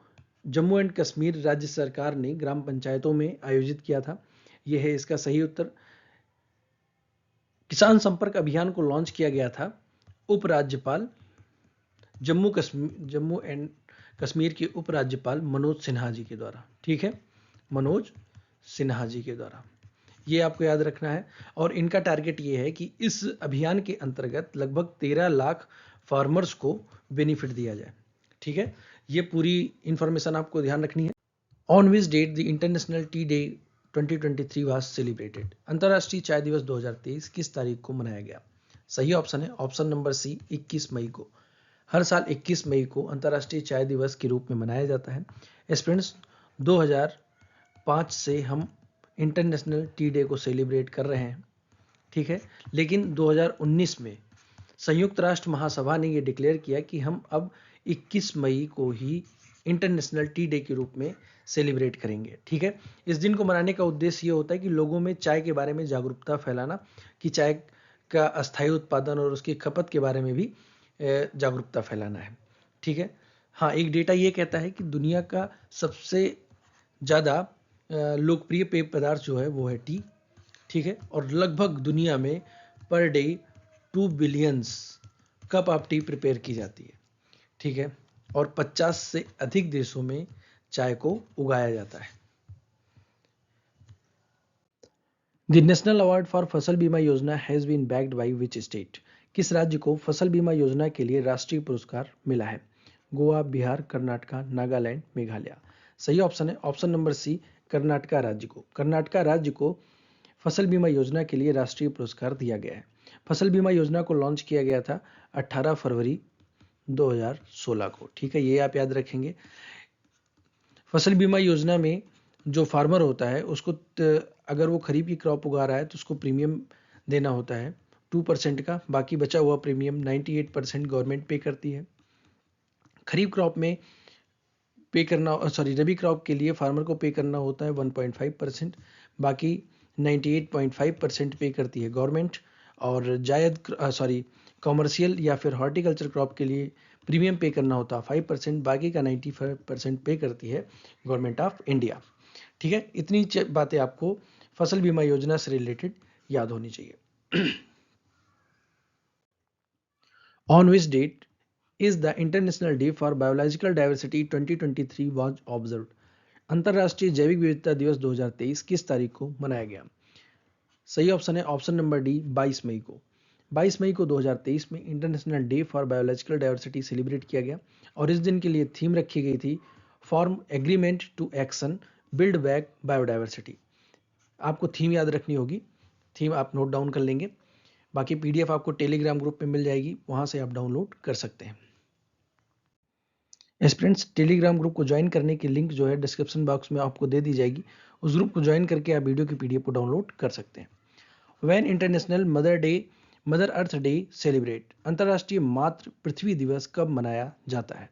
जम्मू एंड कश्मीर राज्य सरकार ने ग्राम पंचायतों में आयोजित किया था। यह है इसका सही उत्तर। किसान संपर्क अभियान को लॉन्च किया गया था उपराज्यपाल जम्मू एंड कश्मीर के उपराज्यपाल मनोज सिन्हा जी के द्वारा। ठीक है, मनोज सिन्हा जी के द्वारा। ये आपको याद रखना है और इनका टारगेट ये है कि इस अभियान के अंतर्गत लगभग 13 लाख फार्मर्स को बेनिफिट दिया जाए। ठीक है, ये पूरी इंफॉर्मेशन आपको ध्यान रखनी है। On which date the international tea day 2023 was celebrated? अंतर्राष्ट्रीय चाय दिवस 2023 किस तारीख को मनाया गया? सही ऑप्शन है ऑप्शन नंबर सी, 21 मई को। हर साल 21 मई को अंतर्राष्ट्रीय चाय दिवस के रूप में मनाया जाता है। स्टूडेंट्स, 2005 से हम इंटरनेशनल टी डे को सेलिब्रेट कर रहे हैं। ठीक है, लेकिन 2019 में संयुक्त राष्ट्र महासभा ने ये डिक्लेयर किया कि हम अब 21 मई को ही इंटरनेशनल टी डे के रूप में सेलिब्रेट करेंगे। ठीक है, इस दिन को मनाने का उद्देश्य ये होता है कि लोगों में चाय के बारे में जागरूकता फैलाना, कि चाय का अस्थायी उत्पादन और उसकी खपत के बारे में भी जागरूकता फैलाना है। ठीक है। हाँ, एक डेटा ये कहता है कि दुनिया का सबसे ज़्यादा लोकप्रिय पेय पदार्थ जो है वो है टी। ठीक है, और लगभग दुनिया में per day 2 billions cup of T prepare की जाती है। ठीक है, और 50 से अधिक देशों में चाय को उगाया जाता है। The national award for Fasal Bima Yojana has been backed by which state? किस राज्य को फसल बीमा योजना के लिए राष्ट्रीय पुरस्कार मिला है? गोवा, बिहार, कर्नाटका, नागालैंड, मेघालय। सही ऑप्शन है ऑप्शन नंबर सी, कर्नाटका राज्य को। कर्नाटका राज्य को फसल बीमा योजना के लिए राष्ट्रीय पुरस्कार दिया गया है। फसल बीमा योजना को लॉन्च किया गया था 18 फरवरी 2016 को। ठीक है, ये आप याद रखेंगे। फसल बीमा योजना में जो फार्मर होता है उसको अगर वो खरीफ की क्रॉप उगा रहा है तो उसको प्रीमियम देना होता है 2% का, बाकी बचा हुआ प्रीमियम 98% गवर्नमेंट पे करती है। खरीफ क्रॉप में पे करना, सॉरी रबी क्रॉप के लिए फार्मर को पे करना होता है 1.5%, बाकी 98.5% पे करती है गवर्नमेंट। और जायद कॉमर्शियल या फिर हॉर्टिकल्चर क्रॉप के लिए प्रीमियम पे करना होता है 5%, बाकी का 95% पे करती है गवर्नमेंट ऑफ इंडिया। ठीक है, इतनी बातें आपको फसल बीमा योजना से रिलेटेड याद होनी चाहिए। On which date is the International Day for Biological Diversity 2023 was observed? अंतरराष्ट्रीय जैविक विविधता दिवस 2023 किस तारीख को मनाया गया? सही ऑप्शन है ऑप्शन नंबर डी, 22 मई को। 22 मई को 2023 में international day for biological diversity celebrate किया गया और इस दिन के लिए थीम रखी गई थी from agreement to action build back biodiversity. आपको थीम याद रखनी होगी, थीम आप नोट डाउन कर लेंगे। बाकी पीडीएफ आपको टेलीग्राम ग्रुप में मिल जाएगी, वहां से आप डाउनलोड कर सकते हैं। एस्पिरेंट्स, टेलीग्राम ग्रुप को ज्वाइन करने की लिंक जो है डिस्क्रिप्शन बॉक्स में आपको दे दी जाएगी। उस ग्रुप को ज्वाइन करके आप वीडियो की पीडीएफ को डाउनलोड कर सकते हैं। When international mother earth day celebrate? अंतरराष्ट्रीय मातृ पृथ्वी दिवस कब मनाया जाता है?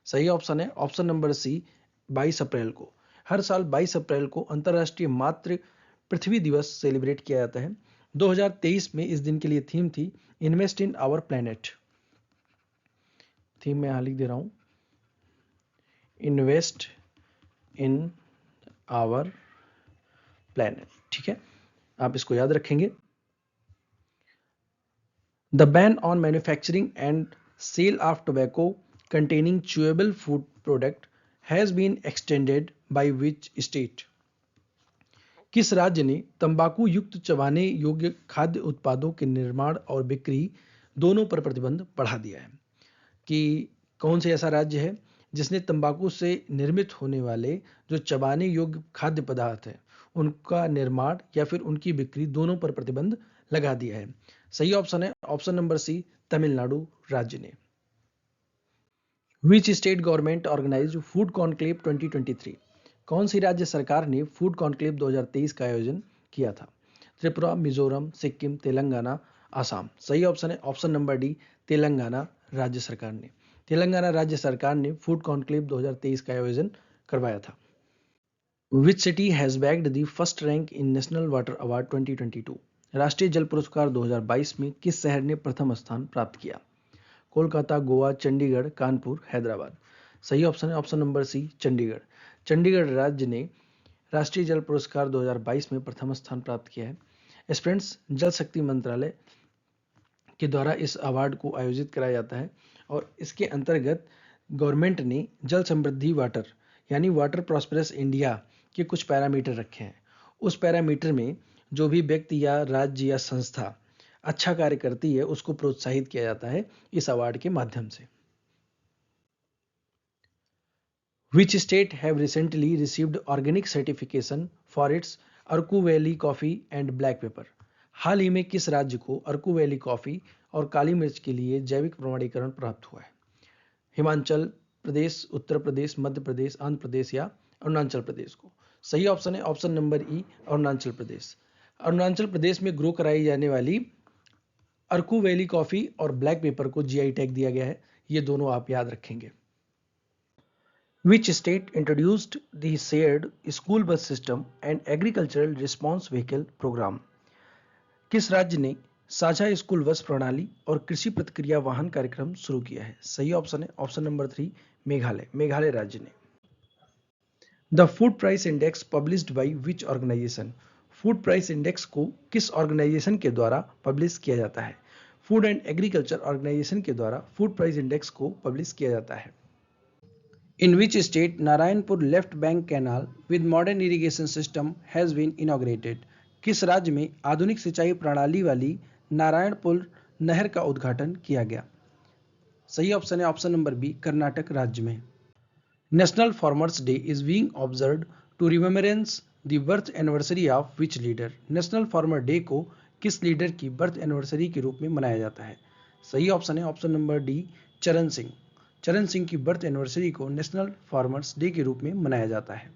सही ऑप्शन है ऑप्शन नंबर सी, 22 अप्रैल को। हर साल 22 अप्रैल को अंतरराष्ट्रीय मातृ पृथ्वी दिवस सेलिब्रेट किया जाता है। 2023 में इस दिन के लिए थीम थी invest in our planet. Theme मैं यहाँ लिख दे रहा हूँ, इन्वेस्ट इन आवर प्लैनेट। ठीक है, आप इसको याद रखेंगे। The ban on manufacturing and sale of tobacco containing chewable food product has been extended by which state? किस राज्य ने तंबाकू युक्त चबाने योग्य खाद्य उत्पादों के निर्माण और बिक्री दोनों पर प्रतिबंध बढ़ा दिया है? कि कौन से ऐसा राज्य है जिसने तंबाकू से निर्मित होने वाले जो चबाने योग्य खाद्य पदार्थ है उनका निर्माण या फिर उनकी बिक्री दोनों पर प्रतिबंध लगा दिया है? सही ऑप्शन है ऑप्शन नंबर सी, तमिलनाडु राज्य ने। Which state government organised food conclave 2023? कौन सी राज्य सरकार ने फूड कॉन्क्लेव 2023 का आयोजन किया था? त्रिपुरा, मिजोरम, सिक्किम, तेलंगाना, आसाम। सही ऑप्शन है ऑप्शन नंबर डी, तेलंगाना राज्य सरकार ने। तेलंगाना राज्य सरकार ने फूड कॉन्क्लेव 2023 का आयोजन करवाया था। Which city has bagged the first rank in national water award 2022? राष्ट्रीय जल पुरस्कार 2022 में किस शहर ने प्रथम स्थान प्राप्त किया? कोलकाता, गोवा, चंडीगढ़, कानपुर, हैदराबाद। सही ऑप्शन है option number C, Chandigarh. Chandigarh राज्य ने राष्ट्रीय जल पुरस्कार 2022 में प्रथम स्थान प्राप्त किया है। स्टूडेंट्स, जल शक्ति मंत्रालय के द्वारा इस अवार्ड को आयोजित कराया जाता है और इसके अंतर्गत गवर्नमेंट ने जल समृद्धि वाटर यानी वाटर प्रॉस्पेरस इंडिया के कुछ पैरामीटर रखे हैं। उस पैरामीटर में जो भी व्यक्ति या राज्य या संस्था अच्छा कार्य करती है उसको प्रोत्साहित किया जाता है इस अवार्ड के माध्यम से। Which state have recently received organic certification for its Araku valley coffee and black pepper? हाल ही में किस राज्य को अरकू वैली कॉफी और काली मिर्च के लिए जैविक प्रमाणीकरण प्राप्त हुआ है? हिमाचल प्रदेश, उत्तर प्रदेश, मध्य प्रदेश, आंध्र प्रदेश या अरुणाचल प्रदेश को? सही ऑप्शन है ऑप्शन नंबर ई, अरुणाचल प्रदेश। अरुणाचल प्रदेश में ग्रो कराई जाने वाली अरकू वैली कॉफी और ब्लैक पेपर को जीआई टैग दिया गया है। ये दोनों आप याद रखेंगे। Which state introduced the shared school bus system and agricultural response vehicle program? किस राज्य ने साझा स्कूल बस प्रणाली और कृषि प्रतिक्रिया वाहन कार्यक्रम शुरू किया है? सही ऑप्शन है ऑप्शन नंबर 3, मेघालय। मेघालय राज्य ने। The food price index published by which organisation? Food price index को किस ऑर्गेनाइजेशन के द्वारा पब्लिश किया जाता है? फूड एंड एग्रीकल्चर ऑर्गेनाइजेशन के द्वारा फूड प्राइस इंडेक्स को पब्लिश किया जाता है। In which state Narayanpur left bank canal with modern irrigation system has been inaugurated? किस राज्य में आधुनिक सिंचाई प्रणाली वाली नारायणपुर नहर का उद्घाटन किया गया? सही ऑप्शन है ऑप्शन नंबर बी, कर्नाटक राज्य में। National farmers day is being observed to remembrance the birth anniversary of which leader? National farmer day को किस लीडर की बर्थ एनिवर्सरी के रूप में मनाया जाता है? सही ऑप्शन है ऑप्शन नंबर डी, चरण सिंह। चरण सिंह की बर्थ एनिवर्सरी को नेशनल फार्मर्स डे के रूप में मनाया जाता है।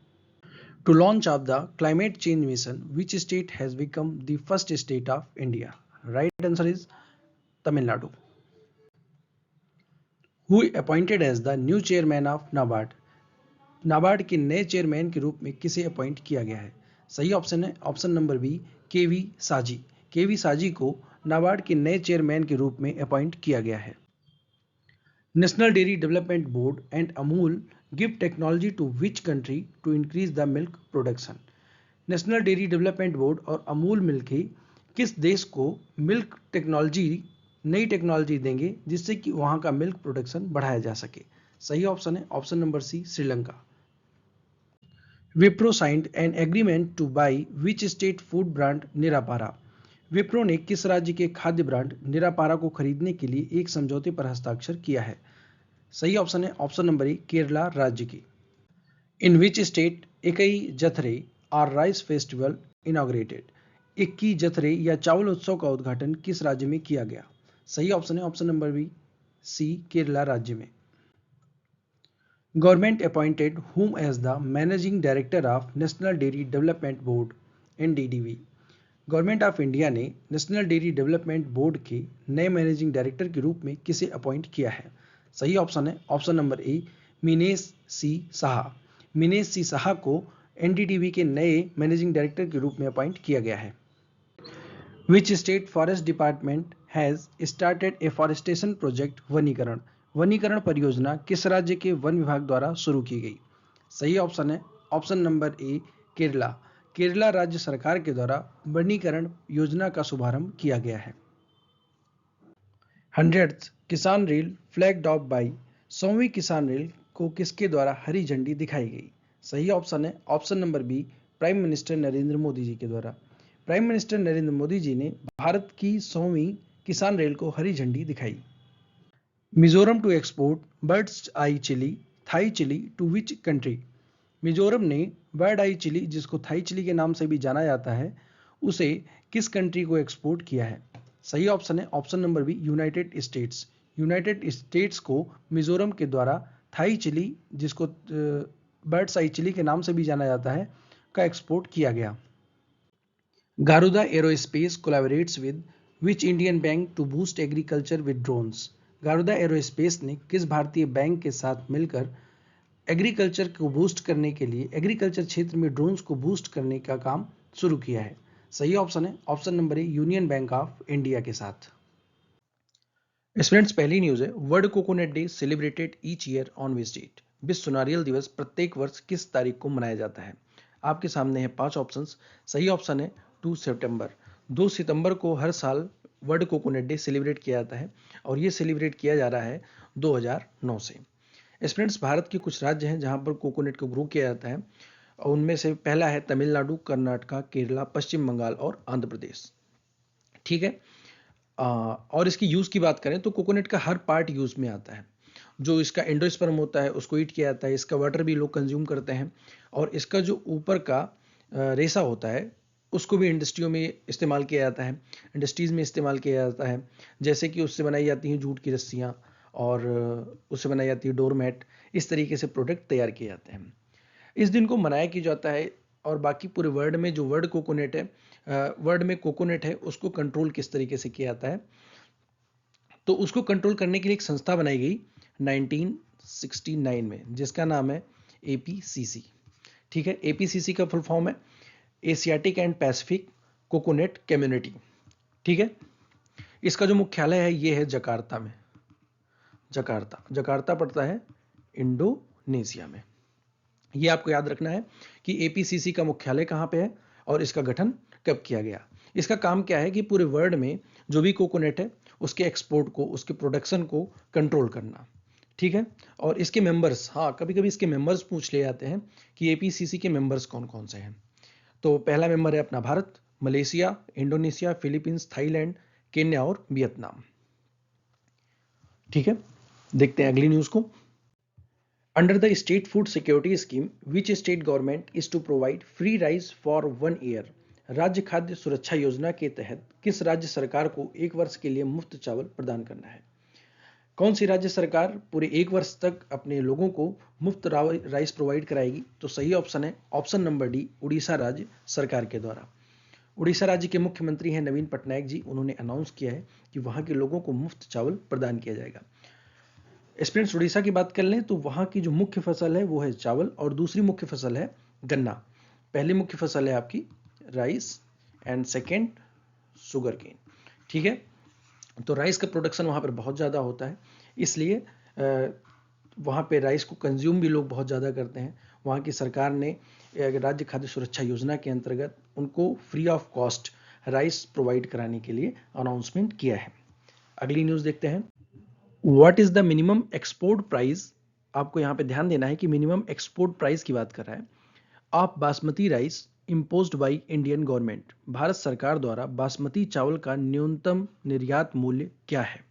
To launch of the climate change mission which state has become the first state of India? Right answer is Tamil Nadu. Who appointed as the new chairman of NABARD? NABARD के नए चेयरमैन के रूप में किसे अपॉइंट किया गया है? सही ऑप्शन है ऑप्शन नंबर बी, केवी साजी। केवी साजी को नाबार्ड के नए चेयरमैन के रूप में अपॉइंट किया गया है। National dairy development board and Amul give technology to which country to increase the milk production? National dairy development board और अमूल मिलकर किस देश को मिल्क टेक्नोलॉजी, नई टेक्नोलॉजी देंगे जिससे कि वहां का मिल्क प्रोडक्शन बढ़ाया जा सके? सही ऑप्शन है option number C, Sri Lanka. Wipro signed an agreement to buy which state food brand Nirapara? Wipro ने किस राज्य के खाद्य ब्रांड निरापारा को खरीदने के लिए एक समझौते पर हस्ताक्षर किया है? सही ऑप्शन है ऑप्शन नंबर ए, केरला राज्य की। In which state Ikki Jathre are rice festival inaugurated? Ikki Jathre या चावल उत्सव का उद्घाटन किस राज्य में किया गया? सही ऑप्शन है ऑप्शन नंबर बी, सी, केरला राज्य में। Government appointed whom as the Managing Director of National Dairy Development Board (NDDB)? Government of India ने नेशनल डेयरी डेवलपमेंट बोर्ड के नए मैनेजिंग डायरेक्टर के रूप में किसे अपॉइंट किया है? सही ऑप्शन है ऑप्शन नंबर ए, मिनेश सी साहा। मिनेश सी साहा को एनडीडीबी के नए मैनेजिंग डायरेक्टर के रूप में अपॉइंट किया गया है। Which state forest department has started A forestation project वनीकरण? वनीकरण परियोजना किस राज्य के वन विभाग द्वारा शुरू की गई? सही ऑप्शन है ऑप्शन नंबर ए, केरला। केरला राज्य सरकार के द्वारा वनीकरण योजना का शुभारंभ किया गया है। 100th किसान रेल फ्लैग्ड ऑफ बाई? 100वीं किसान रेल को किसके द्वारा हरी झंडी दिखाई गई? सही ऑप्शन है option number B, prime minister Narendra Modi ji के द्वारा। प्राइम मिनिस्टर नरेंद्र मोदी जी ने भारत की 100वीं किसान रेल को हरी झंडी दिखाई। Mizoram to export bird's eye chilli Thai chilli to which country? Mizoram ने बर्ड आई चिली, जिसको थाई चिली के नाम से भी जाना जाता है, उसे किस कंट्री को एक्सपोर्ट किया है? सही ऑप्शन है option number B, United States. United States को मिजोरम के द्वारा थाई चिली, जिसको बर्ड्स आई चिली के नाम से भी जाना जाता है, का एक्सपोर्ट किया गया। Garuda aerospace collaborates with which Indian bank to boost agriculture with drones? Garuda aerospace ने किस भारतीय बैंक के साथ मिलकर एग्रीकल्चर को बूस्ट करने के लिए एग्रीकल्चर क्षेत्र में ड्रोन्स को बूस्ट करने का काम शुरू किया है? सही ऑप्शन है option number A, Union Bank of India के साथ। स्टूडेंट्स, पहली न्यूज है, world coconut day celebrated each year on which date? विश्व नारियल दिवस प्रत्येक वर्ष किस तारीख को मनाया जाता है? आपके सामने है 5 ऑप्शंस। सही ऑप्शन है 2 सितंबर। 2 सितंबर को हर साल वर्ल्ड कोकोनट डे सेलिब्रेट किया जाता है और ये सेलिब्रेट किया जा रहा है 2009 से। स्टूडेंट्स, भारत के कुछ राज्य हैं जहां पर कोकोनट को ग्रो किया जाता है और उनमें से पहला है तमिलनाडु, कर्नाटका, केरला, पश्चिम बंगाल और आंध्र प्रदेश। ठीक है। और इसकी यूज़ की बात करें तो कोकोनट का हर पार्ट यूज़ में आता है। जो इसका एंडोस्पर्म होता है उसको ईट किया जाता है, इसका वाटर भी लोग कंज्यूम करते हैं और इसका जो ऊपर का रेसा होता है उसको भी इंडस्ट्रियों में इस्तेमाल किया जाता है, इंडस्ट्रीज़ में इस्तेमाल किया जाता है। जैसे कि उससे बनाई जाती हैं जूट की रस्सियाँ और उससे बनाई जाती है डोरमैट। इस तरीके से प्रोडक्ट तैयार किए जाते हैं। इस दिन को मनाया किया जाता है और बाकी पूरे वर्ल्ड में जो वर्ल्ड कोकोनट है, वर्ल्ड में कोकोनट है, उसको कंट्रोल किस तरीके से किया जाता है, तो उसको कंट्रोल करने के लिए एक संस्था बनाई गई 1969 में, जिसका नाम है APCC। ठीक है, APCC का फुल फॉर्म है Asiatic and Pacific coconut community. ठीक है, इसका जो मुख्यालय है ये है जकार्ता में। जकार्ता पड़ता है इंडोनेशिया में। ये आपको याद रखना है कि APCC का मुख्यालय कहाँ पे है और इसका गठन कब किया गया। इसका काम क्या है कि पूरे वर्ल्ड में जो भी कोकोनट है उसके एक्सपोर्ट को, उसके प्रोडक्शन को कंट्रोल करना। ठीक है, और इसके मेंबर्स, हाँ कभी कभी इसके मेंबर्स पूछ ले जाते हैं कि APCC के मेंबर्स कौन कौन से हैं। तो पहला मेंबर है अपना भारत, Malaysia, Indonesia, Philippines, Thailand, Kenya और वियतनाम। ठीक है, देखते हैं अगली न्यूज को। Under the state food security scheme which state government is to provide free rice for 1 year? राज्य खाद्य सुरक्षा योजना के तहत किस राज्य सरकार को 1 वर्ष के लिए मुफ्त चावल प्रदान करना है? कौन सी राज्य सरकार पूरे 1 वर्ष तक अपने लोगों को मुफ्त राइस प्रोवाइड कराएगी? तो सही ऑप्शन है ऑप्शन नंबर डी, उड़ीसा राज्य सरकार के द्वारा। उड़ीसा राज्य के मुख्यमंत्री हैं नवीन पटनायक जी। उन्होंने अनाउंस किया है कि वहां के लोगों को मुफ्त चावल प्रदान किया जाएगा। स्टूडेंट्स, उड़ीसा की बात कर लें तो वहां की जो मुख्य फसल है वो है चावल और दूसरी मुख्य फसल है गन्ना। पहली मुख्य फसल है आपकी rice and second sugarcane. ठीक है, तो राइस का प्रोडक्शन वहाँ पर बहुत ज़्यादा होता है, इसलिए वहाँ पे राइस को कंज्यूम भी लोग बहुत ज़्यादा करते हैं। वहाँ की सरकार ने राज्य खाद्य सुरक्षा योजना के अंतर्गत उनको free of cost rice provide कराने के लिए अनाउंसमेंट किया है। अगली न्यूज़ देखते हैं। What is the minimum export price? आपको यहाँ पे ध्यान देना है कि मिनिमम एक्सपोर्ट प्राइस की बात कर रहा है of basmati rice imposed by Indian government. Bharat सरकार द्वारा बासमती चावल का न्यूनतम निर्यात मूल्य क्या है?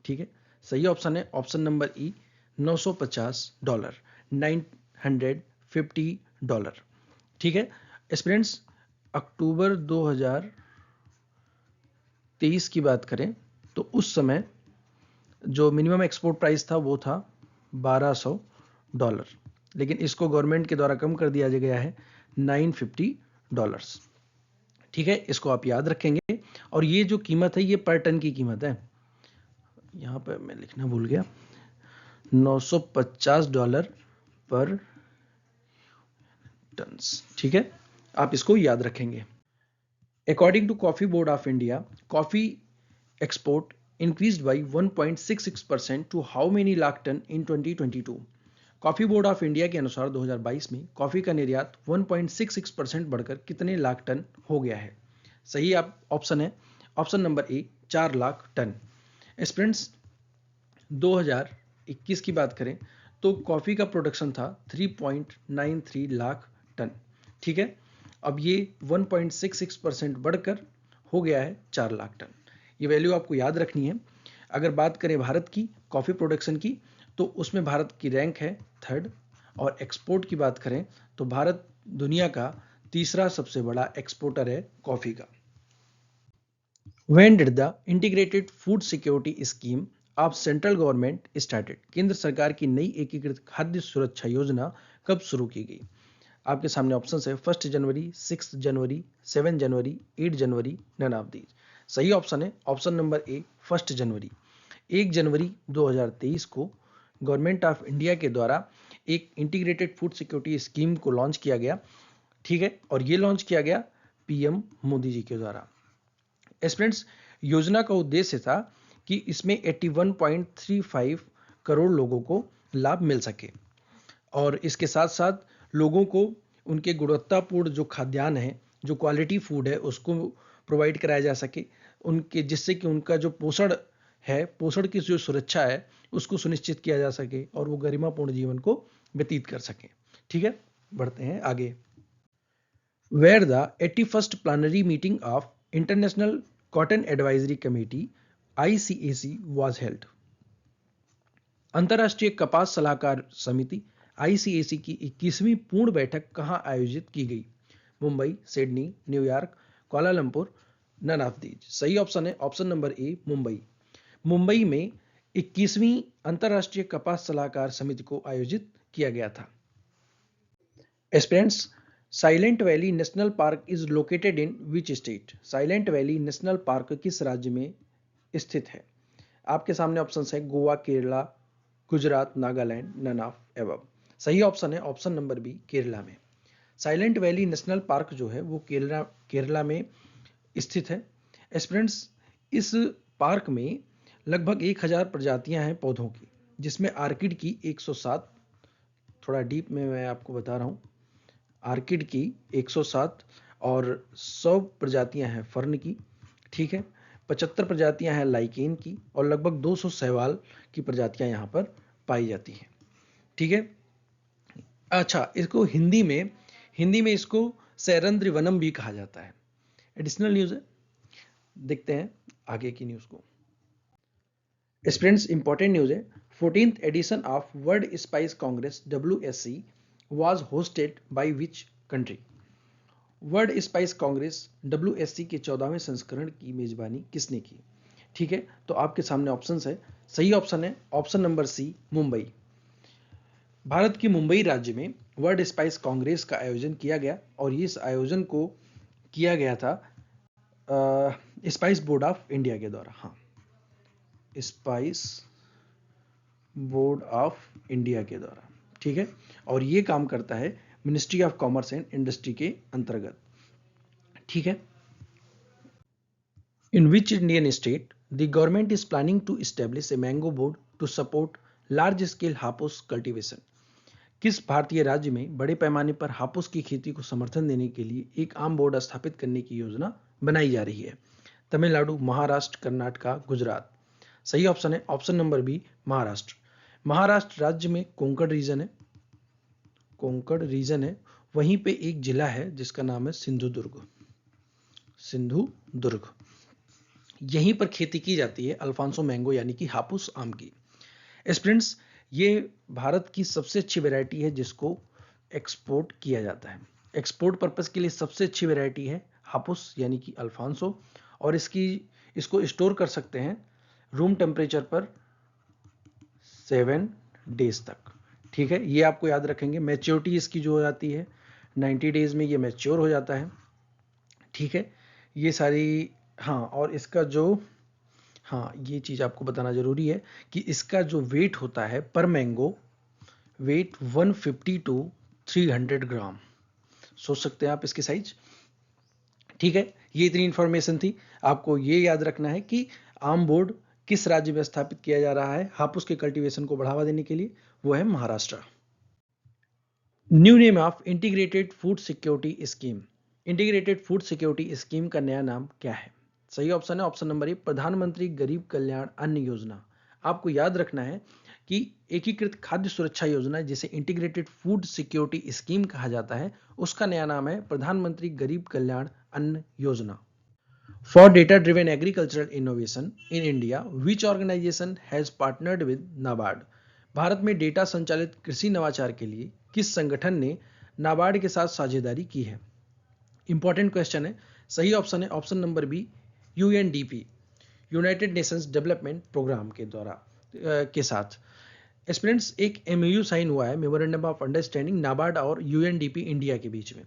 ठीक है, सही ऑप्शन है ऑप्शन नंबर ई, $950, $950। ठीक है स्टूडेंट्स, अक्टूबर 2023 की बात करें तो उस समय जो मिनिमम एक्सपोर्ट प्राइस था वो था $1200, लेकिन इसको गवर्नमेंट के द्वारा कम कर दिया गया है $950। ठीक है, इसको आप याद रखेंगे। और ये जो कीमत है ये पर टन की कीमत है, यहाँ पर मैं लिखना भूल गया, $950 पर टन। ठीक है, आप इसको याद रखेंगे। According to coffee board of India, coffee export increased by 1.66% to how many lakh ton in 2022? Coffee board of India के अनुसार 2022 में कॉफी का निर्यात 1.66% बढ़कर कितने लाख टन हो गया है? सही आप ऑप्शन है option number A, 4 lakh ton. Students, 2021 की बात करें तो कॉफी का प्रोडक्शन था 3.93 लाख टन। ठीक है, अब ये 1.66% बढ़कर हो गया है 4 लाख टन। ये वैल्यू आपको याद रखनी है। अगर बात करें भारत की कॉफ़ी प्रोडक्शन की तो उसमें भारत की रैंक है 3rd, और एक्सपोर्ट की बात करें तो भारत दुनिया का तीसरा सबसे बड़ा एक्सपोर्टर है कॉफ़ी का। When did the integrated food security scheme of central government started? केंद्र सरकार की नई एकीकृत खाद्य सुरक्षा योजना कब शुरू की गई? आपके सामने ऑप्शन है 1 जनवरी, 6 जनवरी, 7 जनवरी, 8 जनवरी, नन ऑफ दीज। सही ऑप्शन है ऑप्शन नंबर ए, 1 जनवरी। 1 जनवरी 2023 को गवर्नमेंट ऑफ इंडिया के द्वारा एक इंटीग्रेटेड फूड सिक्योरिटी स्कीम को लॉन्च किया गया। ठीक है, और ये लॉन्च किया गया पीएम मोदी जी के द्वारा। स्टूडेंट्स, योजना का उद्देश्य था कि इसमें 81.35 करोड़ लोगों को लाभ मिल सके और इसके साथ साथ लोगों को उनके गुणवत्तापूर्ण जो खाद्यान्न है, जो क्वालिटी फूड है, उसको प्रोवाइड कराया जा सके उनके, जिससे कि उनका जो पोषण है, पोषण की जो सुरक्षा है उसको सुनिश्चित किया जा सके और वो गरिमापूर्ण जीवन को व्यतीत कर सकें। ठीक है, बढ़ते हैं आगे। Where the 81st plenary meeting of International Cotton Advisory Committee ICAC was held? अंतर्राष्ट्रीय कपास सलाहकार समिति ICAC की 21वीं पूर्ण बैठक कहां आयोजित की गई? Mumbai, Sydney, New York, Kuala Lumpur, none of these. सही ऑप्शन है option number A, Mumbai. Mumbai में 21वीं अंतर्राष्ट्रीय कपास सलाहकार समिति को आयोजित किया गया था। Aspirants, silent valley national park is located in which state? Silent valley national park किस राज्य में स्थित है? आपके सामने ऑप्शन है Goa, Kerala, Gujarat, Nagaland, none of above. सही ऑप्शन है ऑप्शन नंबर बी, केरला में। साइलेंट वैली नेशनल पार्क जो है वो केरला में स्थित है। एस्पिरेंट्स, इस पार्क में लगभग 1000 प्रजातियां हैं पौधों की, जिसमें आर्किड की 107, थोड़ा डीप में मैं आपको बता रहा हूँ, आर्किड की 107 और 100 प्रजातियां हैं फर्न की। ठीक है, 75 प्रजातियां हैं लाइकेन की और लगभग 200 शैवाल की प्रजातियां यहाँ पर पाई जाती हैं। ठीक है, अच्छा, इसको हिंदी में इसको सैरंद्र वनम भी कहा जाता है। एडिशनल न्यूज है, देखते हैं आगे की न्यूज को। स्टूडेंट्स, इंपॉर्टेंट न्यूज है। 14th edition of world spice congress WSC was hosted by which country? World spice congress WSC के 14वें संस्करण की मेजबानी किसने की? ठीक है, तो आपके सामने ऑप्शंस है सही ऑप्शन है option number C, Mumbai. Bharat की मुंबई राज्य में वर्ल्ड स्पाइस कांग्रेस का आयोजन किया गया और इस आयोजन को किया गया था स्पाइस बोर्ड ऑफ इंडिया के द्वारा। हाँ, स्पाइस बोर्ड ऑफ इंडिया के द्वारा, ठीक है। और ये काम करता है ministry of commerce and industry के अंतर्गत, ठीक है। In which Indian state the government is planning to establish a mango board to support large scale Hapus cultivation? किस भारतीय राज्य में बड़े पैमाने पर हापुस की खेती को समर्थन देने के लिए एक आम बोर्ड स्थापित करने की योजना बनाई जा रही है? तमिलनाडु, महाराष्ट्र, कर्नाटक, गुजरात। सही ऑप्शन है option number B, Maharashtra. Maharashtra राज्य में कोंकण रीजन है, वहीं पे एक जिला है जिसका नाम है सिंधुदुर्ग। यहीं पर खेती की जाती है अल्फांसो मैंगो यानी कि हापुस आम की। स्टूडेंट्स, ये भारत की सबसे अच्छी वैरायटी है जिसको एक्सपोर्ट किया जाता है। एक्सपोर्ट पर्पस के लिए सबसे अच्छी वैरायटी है हापुस यानी कि अल्फांसो, और इसको स्टोर कर सकते हैं रूम टेम्परेचर पर 7 डेज तक, ठीक है। ये आपको याद रखेंगे। मैच्योरिटी इसकी जो हो जाती है 90 डेज में ये मैच्योर हो जाता है, ठीक है। ये सारी, हाँ, और इसका जो, हाँ, ये चीज़ आपको बताना जरूरी है कि इसका जो वेट होता है पर मैंगो, वेट 150 टू 300 ग्राम। सोच सकते हैं आप इसकी साइज, ठीक है। ये इतनी इंफॉर्मेशन थी। आपको ये याद रखना है कि आम बोर्ड किस राज्य में स्थापित किया जा रहा है हापुस के कल्टीवेशन को बढ़ावा देने के लिए, वो है Maharashtra. New name of integrated food security scheme. Integrated food security scheme का नया नाम क्या है? सही ऑप्शन है ऑप्शन नंबर ए, प्रधानमंत्री गरीब कल्याण अन्न योजना। आपको याद रखना है कि एकीकृत खाद्य सुरक्षा योजना, जिसे इंटीग्रेटेड फूड सिक्योरिटी स्कीम कहा जाता है, उसका नया नाम है प्रधानमंत्री गरीब Kalyan Anna Yojana. For data driven agricultural innovation in India, which organization has partnered with NABARD? Bharat में डेटा संचालित कृषि नवाचार के लिए किस संगठन ने नाबार्ड के साथ साझेदारी की है? इंपॉर्टेंट क्वेश्चन है। सही ऑप्शन है option number B, UNDP, United Nations development programme के द्वारा के साथ। स्टूडेंट्स, एक एमओयू साइन हुआ है, मेमोरेंडम ऑफ अंडरस्टैंडिंग, नाबार्ड और यूएनडीपी इंडिया के बीच में,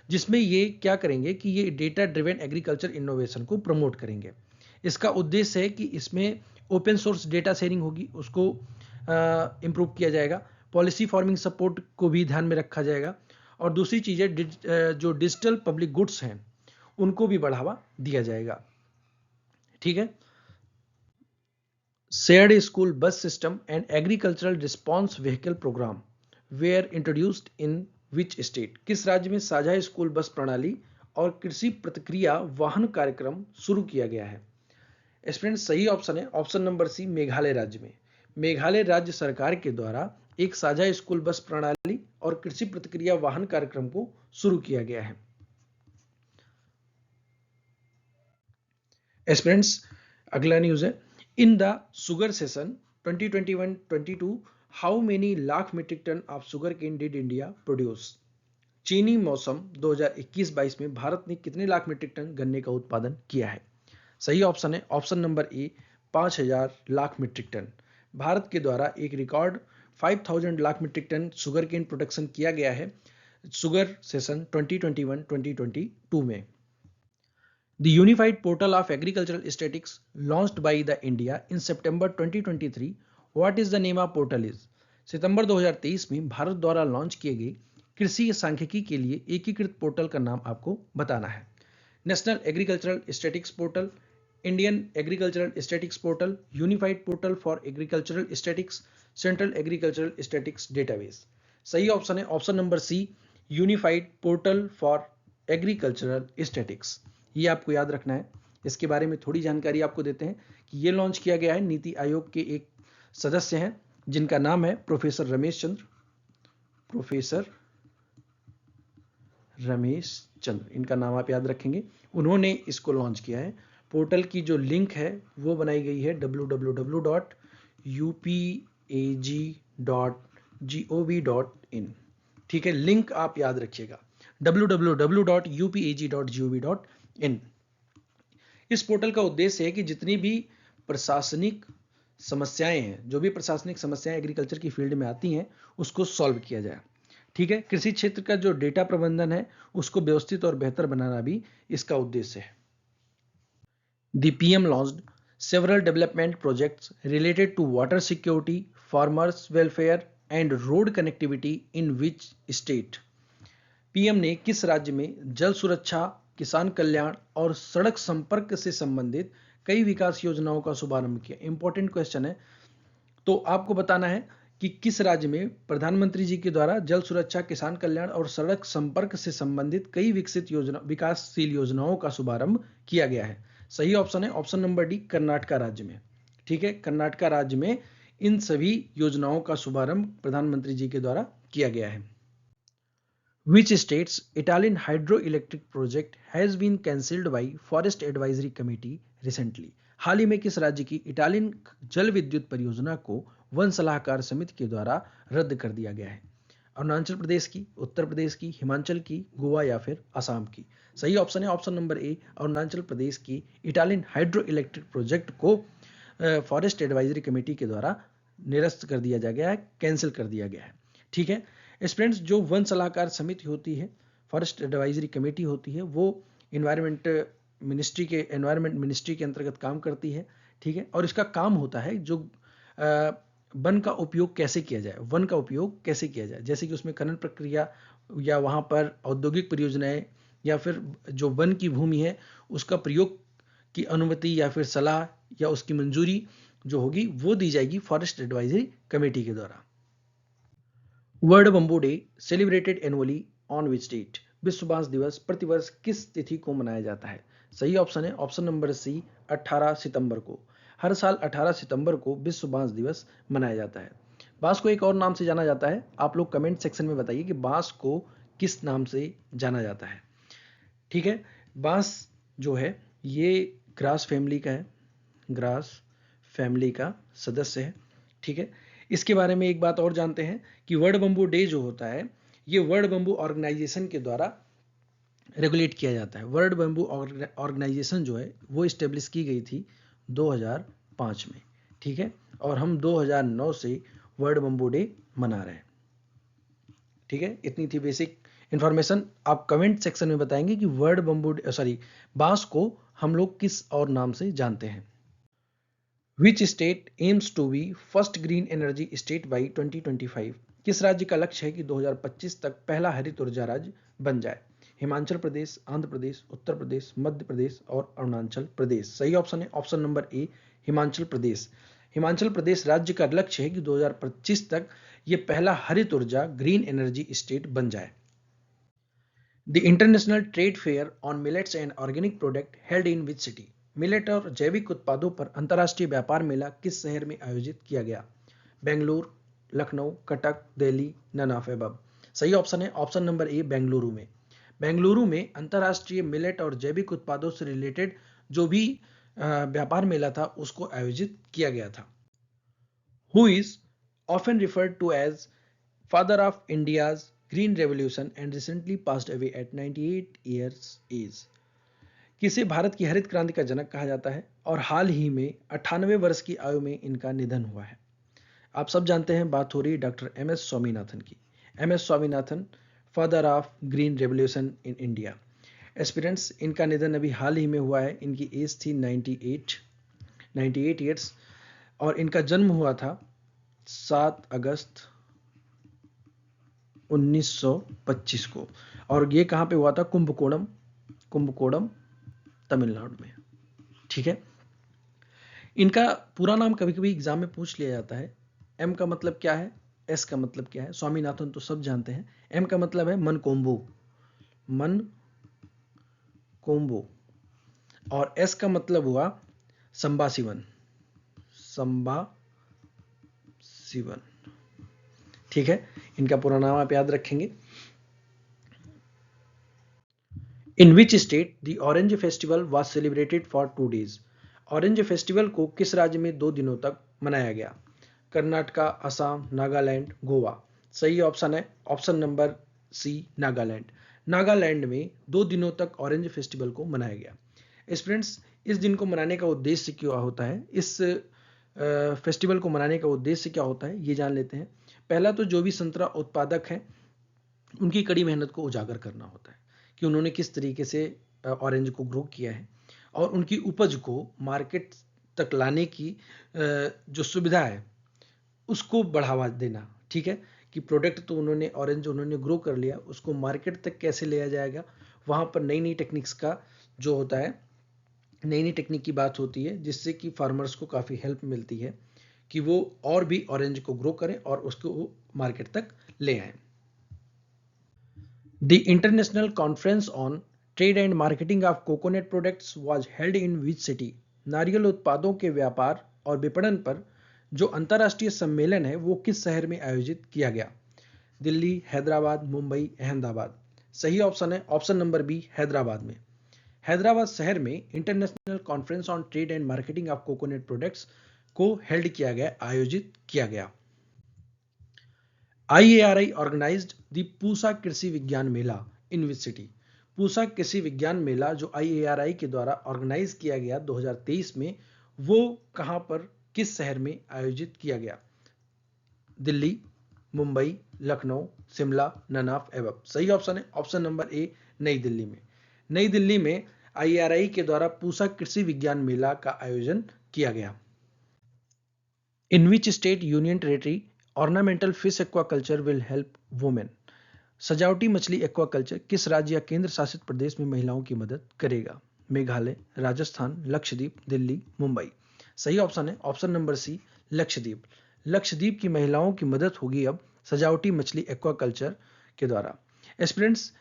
जिसमें ये क्या करेंगे कि ये डेटा ड्रिवन एग्रीकल्चर इनोवेशन को प्रमोट करेंगे। इसका उद्देश्य है कि इसमें ओपन सोर्स डेटा शेयरिंग होगी, उसको इम्प्रूव किया जाएगा, पॉलिसी फॉर्मिंग सपोर्ट को भी ध्यान में रखा जाएगा, और दूसरी चीज़ें जो डिजिटल पब्लिक गुड्स हैं उनको भी बढ़ावा दिया जाएगा, ठीक है। Shared school bus system and agricultural response vehicle programme were introduced in which state? किस राज्य में साझा स्कूल बस प्रणाली और कृषि प्रतिक्रिया वाहन कार्यक्रम शुरू किया गया है? स्टूडेंट्स, सही ऑप्शन है ऑप्शन नंबर सी, मेघालय राज्य में। मेघालय राज्य सरकार के द्वारा एक साझा स्कूल बस प्रणाली और कृषि प्रतिक्रिया वाहन कार्यक्रम को शुरू किया गया है। स्टूडेंट्स, अगला न्यूज है, in the sugar session 2021-22 how many lakh metric ton of sugar cane did India produce? चीनी मौसम 2021-22 में भारत ने कितने लाख मीट्रिक टन गन्ने का उत्पादन किया है? सही ऑप्शन है option number A, 5000 lakh metric ton. Bharat के द्वारा एक record 5000 lakh metric ton sugar cane production किया गया है शुगर सेशन 2021-2022 में। The Unified Portal of Agricultural Statistics launched by the India in September 2023. What is the name of portal is? सितंबर 2023 में भारत द्वारा लॉन्च किए गए कृषि सांख्यिकी के लिए एकीकृत पोर्टल का नाम आपको बताना है। National agricultural statistics portal, Indian agricultural statistics portal, unified portal for agricultural statistics, central agricultural statistics database. सही ऑप्शन है option number C, unified portal for agricultural statistics. ये आपको याद रखना है। इसके बारे में थोड़ी जानकारी आपको देते हैं कि ये लॉन्च किया गया है नीति आयोग के एक सदस्य हैं जिनका नाम है प्रोफेसर रमेश चंद्र, इनका नाम आप याद रखेंगे। उन्होंने इसको लॉन्च किया है। पोर्टल की जो लिंक है वो बनाई गई है www.upag.gov.in, ठीक है। लिंक आप याद रखिएगा www.upag.gov.in। इस पोर्टल का उद्देश्य है कि जितनी भी प्रशासनिक समस्याएं हैं, जो भी प्रशासनिक समस्याएं एग्रीकल्चर की फील्ड में आती हैं उसको सॉल्व किया जाए। ठीक है, कृषि क्षेत्र का जो डेटा प्रबंधन है उसको व्यवस्थित और बेहतर बनाना भी इसका उद्देश्य है। The PM launched several development projects related to water security, farmers welfare and road connectivity in which state? PM ने किस राज्य में जल सुरक्षा, किसान कल्याण और सड़क संपर्क से संबंधित कई विकास योजनाओं का शुभारंभ किया? इंपॉर्टेंट क्वेश्चन है। तो आपको बताना है कि किस राज्य में प्रधानमंत्री जी के द्वारा जल सुरक्षा, किसान कल्याण और सड़क संपर्क से संबंधित कई विकासशील योजनाओं का शुभारंभ किया गया है। सही ऑप्शन है ऑप्शन नंबर डी, कर्नाटक राज्य में। ठीक है, कर्नाटक राज्य में इन सभी योजनाओं का शुभारंभ प्रधानमंत्री जी के द्वारा किया गया है। Which state's Italian hydroelectric project has been cancelled by Forest Advisory Committee recently? हाल ही में किस राज्य की इटालियन जल विद्युत परियोजना को वन सलाहकार समिति के द्वारा रद्द कर दिया गया है? अरुणाचल प्रदेश की, उत्तर प्रदेश की, हिमाचल की, गोवा या फिर असम की? सही ऑप्शन है ऑप्शन नंबर ए, अरुणाचल प्रदेश की इटालियन हाइड्रो इलेक्ट्रिक प्रोजेक्ट को फॉरेस्ट एडवाइजरी कमेटी के द्वारा निरस्त कर दिया गया है, कैंसिल कर दिया गया है। ठीक है स्टूडेंट्स, जो वन सलाहकार समिति होती है, फॉरेस्ट एडवाइजरी कमेटी होती है, वो एनवायरनमेंट मिनिस्ट्री के अंतर्गत काम करती है। ठीक है, और इसका काम होता है जो वन का उपयोग कैसे किया जाए, वन का उपयोग कैसे किया जाए, जैसे कि उसमें खनन प्रक्रिया या वहाँ पर औद्योगिक परियोजनाएं या फिर जो वन की भूमि है उसका प्रयोग की अनुमति या फिर सलाह या उसकी मंजूरी जो होगी वो दी जाएगी फॉरेस्ट एडवाइजरी कमेटी के द्वारा। World bamboo day celebrated annually on which date? विश्व बांस दिवस प्रतिवर्ष किस तिथि को मनाया जाता है? सही ऑप्शन है ऑप्शन नंबर सी, 18 सितंबर को। हर साल 18 सितंबर को विश्व बांस दिवस मनाया जाता है। बांस को एक और नाम से जाना जाता है, आप लोग कमेंट सेक्शन में बताइए कि बांस को किस नाम से जाना जाता है। ठीक है, बांस जो है ये ग्रास फैमिली का है, ग्रास फैमिली का सदस्य है। ठीक है, इसके बारे में एक बात और जानते हैं कि वर्ल्ड बंबू डे जो होता है ये वर्ल्ड बंबू ऑर्गेनाइजेशन के द्वारा रेगुलेट किया जाता है। वर्ल्ड बंबू ऑर्गेनाइजेशन जो है वो इस्टेब्लिश की गई थी 2005 में। ठीक है, और हम 2009 से वर्ल्ड बंबू डे मना रहे हैं। ठीक है, इतनी थी बेसिक इंफॉर्मेशन। आप कमेंट सेक्शन में बताएंगे कि वर्ल्ड बंबू बांस को हम लोग किस और नाम से जानते हैं। Which state aims to be first green energy state by 2025? किस राज्य का लक्ष्य है कि 2025 तक पहला हरित ऊर्जा राज्य बन जाए? हिमाचल प्रदेश, आंध्र प्रदेश, उत्तर प्रदेश, मध्य प्रदेश और अरुणाचल प्रदेश? सही ऑप्शन है ऑप्शन नंबर ए, हिमाचल प्रदेश। हिमाचल प्रदेश राज्य का लक्ष्य है कि 2025 तक ये पहला हरित ऊर्जा ग्रीन एनर्जी स्टेट बन जाए। The International Trade Fair on Millets and Organic Product held in which city? Millet और जैविक उत्पादों पर अंतर्राष्ट्रीय व्यापार मेला किस शहर में आयोजित किया गया? Bengaluru, Lucknow, Cuttack, Delhi, none of above? सही ऑप्शन है ऑप्शन नंबर ए, बेंगलुरु में। बेंगलुरु में अंतर्राष्ट्रीय मिलेट और जैविक उत्पादों से रिलेटेड जो भी व्यापार मेला था उसको आयोजित किया गया था। Who is often referred to as father of India's Green Revolution and recently passed away at 98 years age? किसे भारत की हरित क्रांति का जनक कहा जाता है और हाल ही में 98 वर्ष की आयु में इनका निधन हुआ है? आप सब जानते हैं, बात हो रही है डॉक्टर एम एस स्वामीनाथन की। M S Swaminathan, father of green revolution in India. Aspirants, इनका निधन अभी हाल ही में हुआ है। इनकी एज थी 98 ईयर्स और इनका जन्म हुआ था 7 अगस्त 1925 को। और ये कहाँ पे हुआ था? कुंभकोणम तमिलनाडु में। ठीक है, इनका पूरा नाम कभी कभी एग्जाम में पूछ लिया जाता है। एम का मतलब क्या है, एस का मतलब क्या है? स्वामीनाथन तो सब जानते हैं। एम का मतलब है मन कोम्बो और एस का मतलब हुआ संबासिवन। ठीक है, इनका पूरा नाम आप याद रखेंगे। In which state the Orange Festival was celebrated for 2 days? Orange festival को किस राज्य में 2 दिनों तक मनाया गया? कर्नाटक, असम, नागालैंड, गोवा? सही ऑप्शन है option number C, Nagaland. Nagaland में 2 दिनों तक ऑरेंज फेस्टिवल को मनाया गया। स्टूडेंट्स, इस दिन को मनाने का उद्देश्य क्या होता है? इस फेस्टिवल को मनाने का उद्देश्य क्या होता है ये जान लेते हैं। पहला तो जो भी संतरा उत्पादक हैं उनकी कड़ी मेहनत को उजागर करना होता है कि उन्होंने किस तरीके से ऑरेंज को ग्रो किया है और उनकी उपज को मार्केट तक लाने की जो सुविधा है उसको बढ़ावा देना। ठीक है, कि प्रोडक्ट तो उन्होंने ऑरेंज उन्होंने ग्रो कर लिया, उसको मार्केट तक कैसे लिया जाएगा, वहाँ पर नई नई टेक्निक्स का जो होता है, नई नई टेक्निक की बात होती है जिससे कि फार्मर्स को काफ़ी हेल्प मिलती है कि वो और भी ऑरेंज को ग्रो करें और उसको मार्केट तक ले आएं। The International Conference on Trade and Marketing of Coconut Products was held in which city? नारियल उत्पादों के व्यापार और विपणन पर जो अंतर्राष्ट्रीय सम्मेलन है वो किस शहर में आयोजित किया गया? दिल्ली, हैदराबाद, मुंबई, अहमदाबाद। सही ऑप्शन है ऑप्शन नंबर बी, हैदराबाद में। हैदराबाद शहर में international conference on trade and marketing of coconut products को हेल्ड किया गया, आयोजित किया गया। IARI organized the पूसा कृषि विज्ञान मेला इन विच सिटी? पूसा कृषि विज्ञान मेला जो IARI के द्वारा ऑर्गेनाइज किया गया 2023 में, वो कहां पर किस शहर में आयोजित किया गया? दिल्ली, मुंबई, लखनऊ, शिमला, ननाफ एवं। सही ऑप्शन है ऑप्शन नंबर ए, नई दिल्ली में। नई दिल्ली में IARI के द्वारा पूसा कृषि विज्ञान मेला का आयोजन किया गया। In which state union territory ornamental fish aquaculture will help women? सजावटी मछली एक्वाकल्चर किस राज्य या केंद्र शासित प्रदेश में महिलाओं की मदद करेगा? मेघालय, राजस्थान, लक्षद्वीप, दिल्ली, मुंबई। सही ऑप्शन है option number C, Lakshadweep. Lakshadweep की महिलाओं की मदद होगी अब सजावटी मछली एक्वाकल्चर के द्वारा। एस्पिरेंट्स,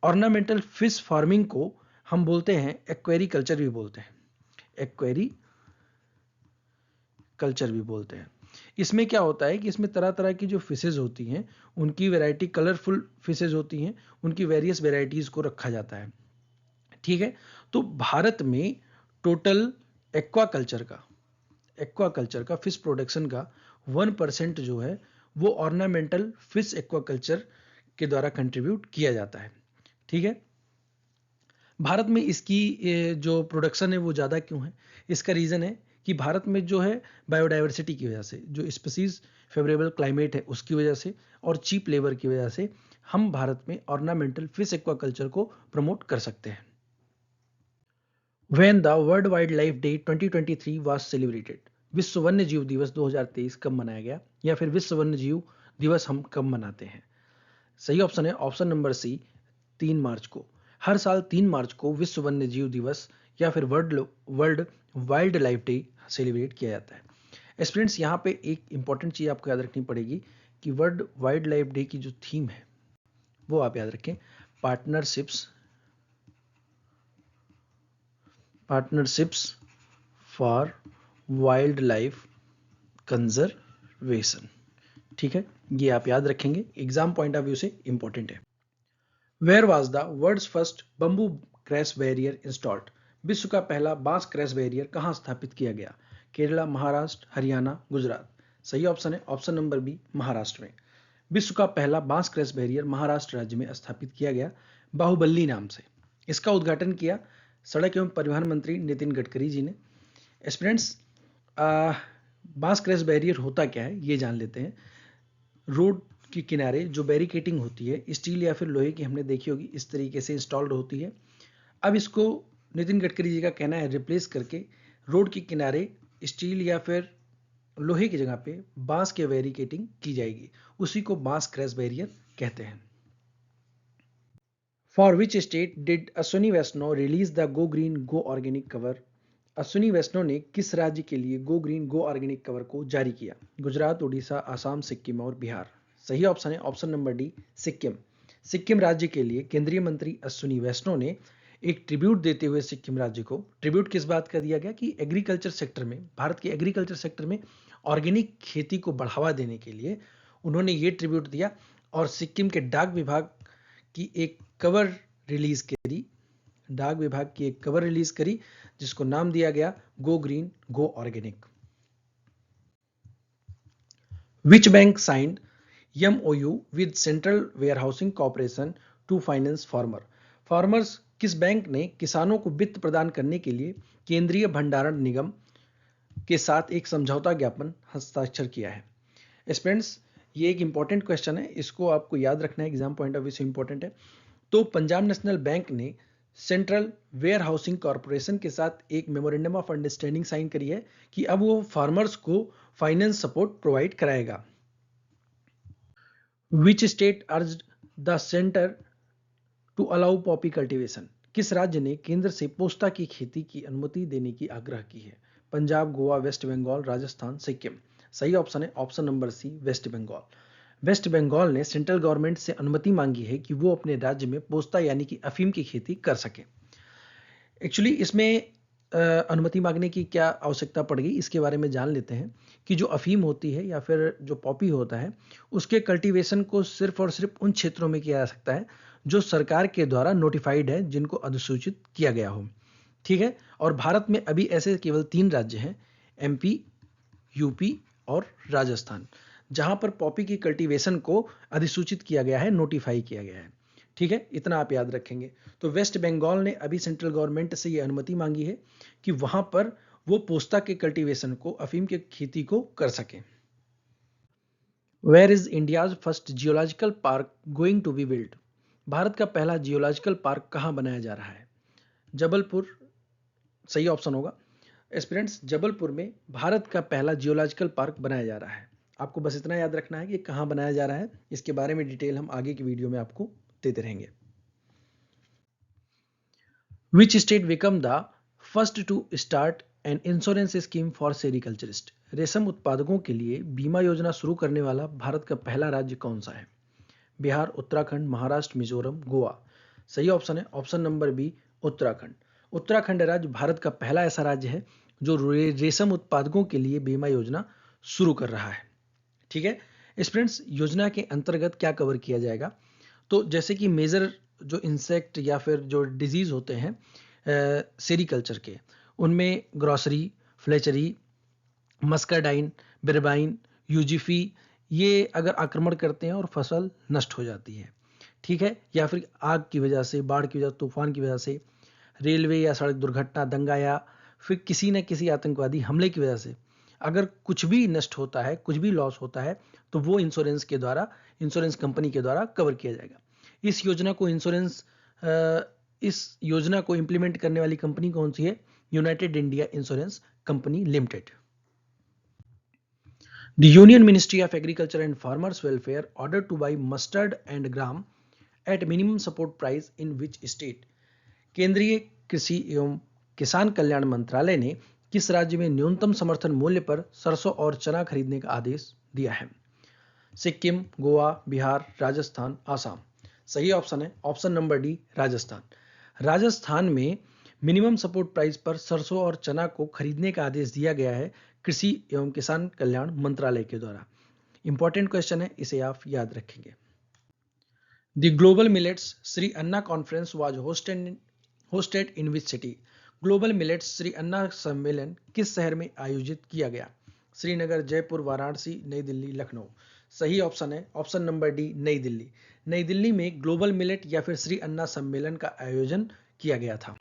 ऑर्नामेंटल फिश फार्मिंग को हम बोलते हैं एक्वेरी कल्चर भी बोलते हैं, एक्वेरी कल्चर भी बोलते हैं। इसमें क्या होता है कि इसमें तरह तरह की जो फिशेज होती हैं उनकी वैरायटी, कलरफुल फिशेज होती हैं, उनकी वेरियस वेराइटीज को रखा जाता है। ठीक है, तो भारत में टोटल एक्वाकल्चर का फिश प्रोडक्शन का 1% जो है वो ऑर्नामेंटल फिश एक्वाकल्चर के द्वारा कंट्रीब्यूट किया जाता है। ठीक है, भारत में इसकी जो प्रोडक्शन है वो ज़्यादा क्यों है? इसका रीज़न है कि भारत में जो है बायोडाइवर्सिटी की वजह से, जो स्पीसीज फेवरेबल क्लाइमेट है उसकी वजह से और चीप लेबर की वजह से हम भारत में ऑर्नामेंटल फिश एक्वाकल्चर को प्रमोट कर सकते हैं। When the World Wildlife Day 2023 was celebrated? विश्व वन्य जीव दिवस 2023 कब मनाया गया, या फिर विश्व वन्य जीव दिवस हम कब मनाते हैं? सही ऑप्शन है ऑप्शन नंबर सी, 3 मार्च को। हर साल 3 मार्च को विश्व वन्य जीव दिवस या फिर world wild life day celebrate किया जाता है। स्टूडेंट्स, यहाँ पे एक इंपॉर्टेंट चीज़ आपको याद रखनी पड़ेगी कि वर्ल्ड वाइल्ड लाइफ डे की जो थीम है वो आप याद रखें, partnerships for wildlife conservation. ठीक है, ये आप याद रखेंगे, एग्जाम पॉइंट ऑफ व्यू से इंपॉर्टेंट है। Where was the world's first bamboo crash barrier installed? विश्व का पहला बांस क्रैश बैरियर कहाँ स्थापित किया गया? केरला, महाराष्ट्र, हरियाणा, गुजरात। सही ऑप्शन है ऑप्शन नंबर बी, महाराष्ट्र में। विश्व का पहला बांस क्रैश बैरियर महाराष्ट्र राज्य में स्थापित किया गया, बाहुबली नाम से। इसका उद्घाटन किया सड़क एवं परिवहन मंत्री नितिन गडकरी जी ने। स्टूडेंट्स, बांस क्रैश बैरियर होता क्या है ये जान लेते हैं। रोड के किनारे जो बैरिकेटिंग होती है स्टील या फिर लोहे की, हमने देखी होगी, इस तरीके से इंस्टॉल्ड होती है। अब इसको नितिन गडकरी जी का कहना है रिप्लेस करके रोड के किनारे स्टील या फिर लोहे की जगह पे बांस के बैरिकेटिंग की जाएगी, उसी को बांस क्रैश बैरियर कहते हैं। For which state did Ashwini Vaishnav release the go green go organic cover? Ashwini Vaishnav ने किस राज्य के लिए go green go organic cover को जारी किया? गुजरात, उड़ीसा, आसाम, सिक्किम और बिहार। सही ऑप्शन है option number D, Sikkim. Sikkim राज्य के लिए केंद्रीय मंत्री अश्विनी वैष्णव ने एक ट्रिब्यूट देते हुए सिक्किम राज्य को, ट्रिब्यूट किस बात का दिया गया कि एग्रीकल्चर सेक्टर में, भारत के एग्रीकल्चर सेक्टर में ऑर्गेनिक खेती को बढ़ावा देने के लिए उन्होंने ये ट्रिब्यूट दिया और सिक्किम के डाक विभाग की एक कवर रिलीज करी, डाक विभाग की एक कवर रिलीज करी जिसको नाम दिया गया go green go organic. Which bank signed MOU with central warehousing corporation to finance farmers? किस बैंक ने किसानों को वित्त प्रदान करने के लिए केंद्रीय भंडारण निगम के साथ एक समझौता ज्ञापन हस्ताक्षर किया है। स्टूडेंट्स, ये एक इंपॉर्टेंट क्वेश्चन है, इसको आपको याद रखना है, एग्जाम पॉइंट ऑफ व्यू से इंपॉर्टेंट है। तो पंजाब नेशनल बैंक ने सेंट्रल वेयर हाउसिंग कॉरपोरेशन के साथ एक मेमोरेंडम ऑफ अंडरस्टैंडिंग साइन करी है कि अब वो फार्मर्स को फाइनेंस सपोर्ट प्रोवाइड कराएगा। Which state urged the centre to allow poppy cultivation? किस राज्य ने केंद्र से पोस्ता की खेती की अनुमति देने की आग्रह की है? पंजाब, गोवा, वेस्ट बंगाल, राजस्थान, सिक्किम। सही ऑप्शन है option number C, West Bengal. West Bengal ने सेंट्रल गवर्नमेंट से अनुमति मांगी है कि वो अपने राज्य में पोस्ता यानी कि अफीम की खेती कर सके। एक्चुअली इसमें अनुमति मांगने की क्या आवश्यकता पड़ गई, इसके बारे में जान लेते हैं कि जो अफीम होती है या फिर जो पॉपी होता है, उसके कल्टीवेशन को सिर्फ और सिर्फ उन क्षेत्रों में किया जा सकता है जो सरकार के द्वारा नोटिफाइड है, जिनको अधिसूचित किया गया हो। ठीक है, और भारत में अभी ऐसे केवल 3 राज्य हैं, एमपी, यूपी और राजस्थान, जहां पर पॉपी की कल्टीवेशन को अधिसूचित किया गया है, नोटिफाई किया गया है। ठीक है, इतना आप याद रखेंगे। तो वेस्ट बंगाल ने अभी सेंट्रल गवर्नमेंट से ये अनुमति मांगी है कि वहां पर वो पोस्ता के कल्टीवेशन को, अफीम की खेती को कर सकें। Where is India's first geological park going to be build? Bharat का पहला जियोलॉजिकल पार्क कहां बनाया जा रहा है? जबलपुर सही ऑप्शन होगा। एस्पिरेंट्स, जबलपुर में भारत का पहला जियोलॉजिकल पार्क बनाया जा रहा है। आपको बस इतना याद रखना है कि कहां बनाया जा रहा है, इसके बारे में डिटेल हम आगे की वीडियो में आपको देते रहेंगे। Which state become the first to start an insurance scheme for sericulturist? रेशम उत्पादकों के लिए बीमा योजना शुरू करने वाला भारत का पहला राज्य कौन सा है? बिहार, उत्तराखंड, महाराष्ट्र, मिजोरम, गोवा। सही ऑप्शन है option number B, Uttarakhand. Uttarakhand राज्य भारत का पहला ऐसा राज्य है जो रेशम उत्पादकों के लिए बीमा योजना शुरू कर रहा है। ठीक है स्टूडेंट्स, योजना के अंतर्गत क्या कवर किया जाएगा? तो जैसे कि मेजर जो इंसेक्ट या फिर जो डिजीज होते हैं सेरिकल्चर के, उनमें ग्रॉसरी, फ्लेचरी, मस्काडाइन, बिरबाइन, यूजीफी, ये अगर आक्रमण करते हैं और फसल नष्ट हो जाती है, ठीक है, या फिर आग की वजह से, बाढ़ की वजह से, तूफान की वजह से, रेलवे या सड़क दुर्घटना, दंगा या फिर किसी न किसी आतंकवादी हमले की वजह से अगर कुछ भी नष्ट होता है, कुछ भी लॉस होता है, तो वो इंश्योरेंस के द्वारा, इंश्योरेंस कंपनी के द्वारा कवर किया जाएगा। इस योजना को इंप्लीमेंट करने वाली कंपनी कौन सी है? United India insurance company limited. The Union Ministry of Agriculture and Farmers Welfare ordered to buy mustard and gram at minimum support price in which state? केंद्रीय कृषि एवं किसान कल्याण मंत्रालय ने किस राज्य में न्यूनतम समर्थन मूल्य पर सरसों और चना खरीदने का आदेश दिया है? सिक्किम, गोवा, बिहार, राजस्थान, आसाम। सही ऑप्शन है option number D, Rajasthan. Rajasthan में मिनिमम सपोर्ट प्राइस पर सरसों और चना को खरीदने का आदेश दिया गया है कृषि एवं किसान कल्याण मंत्रालय के द्वारा। इंपॉर्टेंट क्वेश्चन है, इसे आप याद रखेंगे। The global millets Shri Anna conference was hosted in which city? Global millets Shri Anna सम्मेलन किस शहर में आयोजित किया गया? श्रीनगर, जयपुर, वाराणसी, नई दिल्ली, लखनऊ। सही ऑप्शन है ऑप्शन नंबर डी, नई दिल्ली। नई दिल्ली में ग्लोबल मिलेट या फिर श्री अन्ना सम्मेलन का आयोजन किया गया था।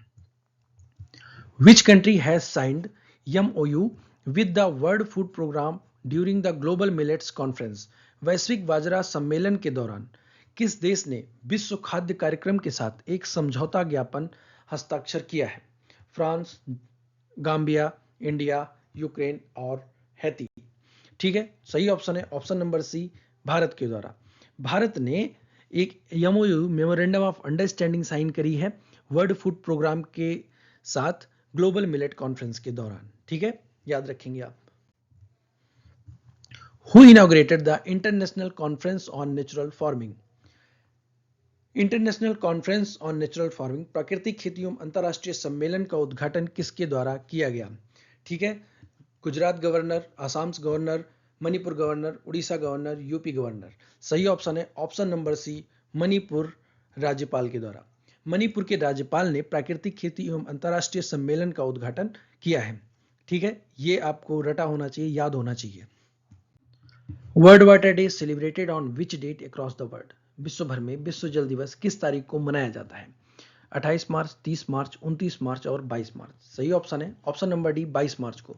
Which country has signed MOU with the World Food Program during the Global Millets Conference? वैश्विक बाजरा सम्मेलन के दौरान किस देश ने विश्व खाद्य कार्यक्रम के साथ एक समझौता ज्ञापन हस्ताक्षर किया है? फ्रांस, गाम्बिया, इंडिया, यूक्रेन और हैती। ठीक है, सही ऑप्शन है ऑप्शन नंबर सी, भारत के द्वारा। भारत ने एक MOU memorandum of understanding sign करी है वर्ल्ड फूड प्रोग्राम के साथ ग्लोबल मिलेट कॉन्फ्रेंस के दौरान। ठीक है, याद रखेंगे आप। Who inaugurated the international conference on natural farming? International conference on natural farming प्राकृतिक खेती एवं अंतर्राष्ट्रीय सम्मेलन का उद्घाटन किसके द्वारा किया गया? ठीक है, Gujarat governor, Assam governor, Manipur governor, Orissa governor, UP governor. सही ऑप्शन है ऑप्शन नंबर सी, मणिपुर राज्यपाल के द्वारा। मणिपुर के राज्यपाल ने प्राकृतिक खेती एवं अंतर्राष्ट्रीय सम्मेलन का उद्घाटन किया है। ठीक है, ये आपको रटा होना चाहिए, याद होना चाहिए। World water day celebrated on which date across the world? विश्व भर में विश्व जल दिवस किस तारीख को मनाया जाता है? 28 मार्च, 30 मार्च, 29 मार्च और 22 मार्च। सही ऑप्शन है ऑप्शन नंबर डी, 22 मार्च को।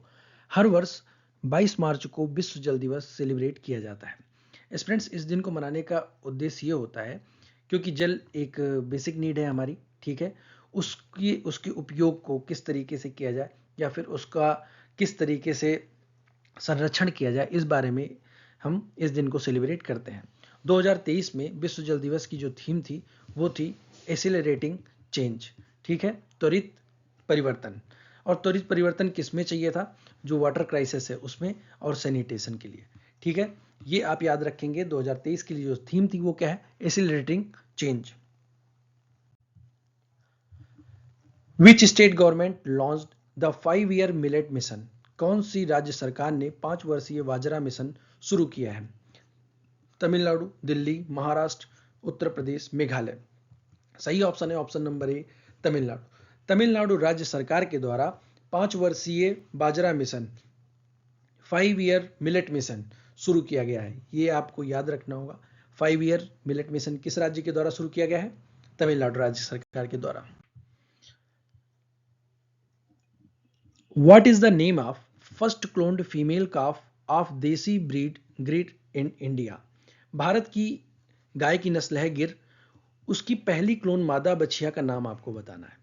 हर वर्ष 22 मार्च को विश्व जल दिवस सेलिब्रेट किया जाता है। फ्रेंड्स, इस दिन को मनाने का उद्देश्य ये होता है क्योंकि जल एक बेसिक नीड है हमारी, ठीक है। उसके उपयोग को किस तरीके से किया जाए या फिर उसका किस तरीके से संरक्षण किया जाए, इस बारे में हम इस दिन को सेलिब्रेट करते हैं। 2023 में विश्व जल दिवस की जो थीम थी वो थी एक्सीलरेटिंग चेंज, ठीक है, त्वरित परिवर्तन। और त्वरित परिवर्तन किस में चाहिए था? जो वाटर क्राइसिस है उसमें, और सैनिटेशन के लिए, ठीक है। ये आप याद रखेंगे। 2023 की जो थीम थी वो क्या है? Accelerating change. Which state government launched the 5-year millet mission? कौन सी राज्य सरकार ने 5 वर्षीय बाजरा मिशन शुरू किया है? तमिलनाडु, दिल्ली, महाराष्ट्र, उत्तर प्रदेश, मेघालय। सही ऑप्शन है ऑप्शन नंबर ए, तमिलनाडु। तमिलनाडु राज्य सरकार के द्वारा 5 वर्षीय बाजरा मिशन, 5-year मिलेट मिशन शुरू किया गया है। ये आपको याद रखना होगा। 5-year मिलेट मिशन किस राज्य के द्वारा शुरू किया गया है? तमिलनाडु राज्य सरकार के द्वारा। What is the name of first cloned female calf of देसी ब्रीड गिर in India? भारत की गाय की नस्ल है गिर, उसकी पहली क्लोन मादा बछिया का नाम आपको बताना है।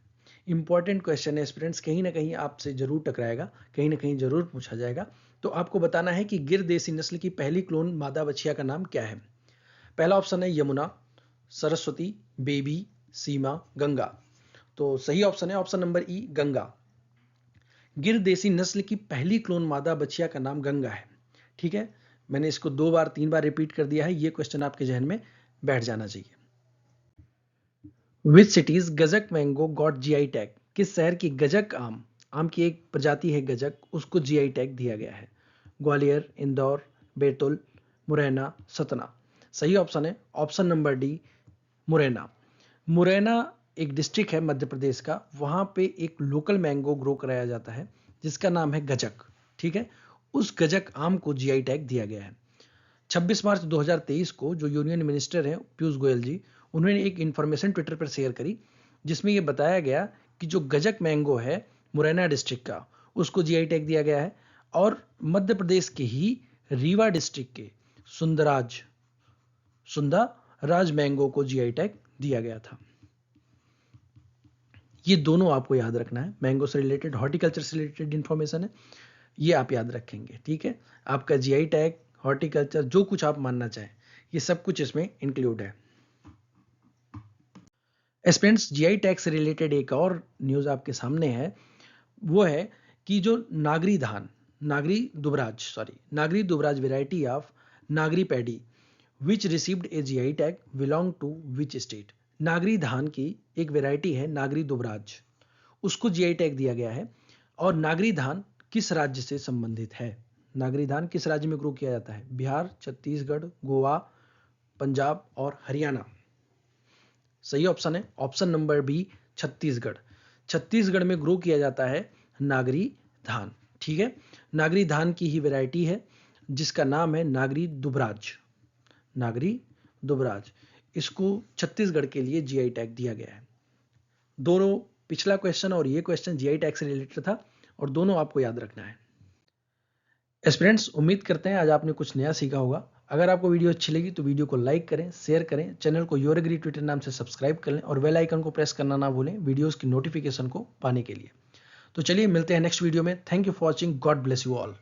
इंपॉर्टेंट क्वेश्चन है स्टूडेंट्स, कहीं ना कहीं आपसे जरूर टकराएगा, कहीं ना कहीं जरूर पूछा जाएगा। तो आपको बताना है कि गिर देसी नस्ल की पहली क्लोन मादा बछिया का नाम क्या है। पहला ऑप्शन है यमुना, सरस्वती, बेबी, सीमा, गंगा। तो सही ऑप्शन है ऑप्शन नंबर ई, गंगा। गिर देसी नस्ल की पहली क्लोन मादा बछिया का नाम गंगा है, ठीक है। मैंने इसको 2 बार 3 बार रिपीट कर दिया है, ये क्वेश्चन आपके जहन में बैठ जाना चाहिए। विच सिटीज गजक मैंगो गॉट जीआई टैग? किस शहर की गजक आम की एक प्रजाति है गजक, उसको जीआई टैग दिया गया है? ग्वालियर, इंदौर, बैतूल, मुरैना, सतना। सही ऑप्शन है option number D, Morena. Morena एक डिस्ट्रिक्ट है मध्य प्रदेश का, वहां पे एक लोकल मैंगो ग्रो कराया जाता है जिसका नाम है गजक, ठीक है। उस गजक आम को जीआई टैग दिया गया है। 26 मार्च 2023 को जो यूनियन मिनिस्टर हैं पीयूष गोयल जी, उन्होंने एक इंफॉर्मेशन ट्विटर पर शेयर करी जिसमें यह बताया गया कि जो गजक मैंगो है मुरैना डिस्ट्रिक्ट का, उसको जीआई टैग दिया गया है। और मध्य प्रदेश के ही रीवा डिस्ट्रिक्ट के सुंदराज मैंगो को जीआई टैग दिया गया था। ये दोनों आपको याद रखना है, मैंगो से रिलेटेड, हॉर्टिकल्चर से रिलेटेड इंफॉर्मेशन है, ये आप याद रखेंगे, ठीक है। आपका जीआई टैग, हॉर्टिकल्चर, जो कुछ आप मानना चाहें, ये सब कुछ इसमें इंक्लूड है। स्टूडेंट्स, जीआई टैग से रिलेटेड एक और न्यूज आपके सामने है, वो है कि जो Nagri Dubraj variety of Nagri paddy which received a GI tag belong to which state? Nagri धान की एक वेराइटी है नागरी दुबराज, उसको जीआई टैग दिया गया है। और नागरी धान किस राज्य से संबंधित है? नागरी धान किस राज्य में ग्रो किया जाता है? बिहार, छत्तीसगढ़, गोवा, पंजाब और हरियाणा। सही ऑप्शन है option number B, Chhattisgarh. Chhattisgarh में ग्रो किया जाता है नागरी धान, ठीक है। नागरी धान की ही वेराइटी है जिसका नाम है नागरी दुबराज। इसको छत्तीसगढ़ के लिए जीआई टैग दिया गया है। दोनों, पिछला क्वेश्चन और ये क्वेश्चन जीआई टैग से रिलेटेड था और दोनों आपको याद रखना है। स्टूडेंट्स, उम्मीद करते हैं आज आपने कुछ नया सीखा होगा। अगर आपको वीडियो अच्छी लगी तो वीडियो को लाइक करें, शेयर करें, चैनल को योर एग्री ट्विटर नाम से सब्सक्राइब कर लें और बेल आइकन को प्रेस करना ना भूलें वीडियोस की नोटिफिकेशन को पाने के लिए। तो चलिए मिलते हैं नेक्स्ट वीडियो में। Thank you for watching, God bless you all.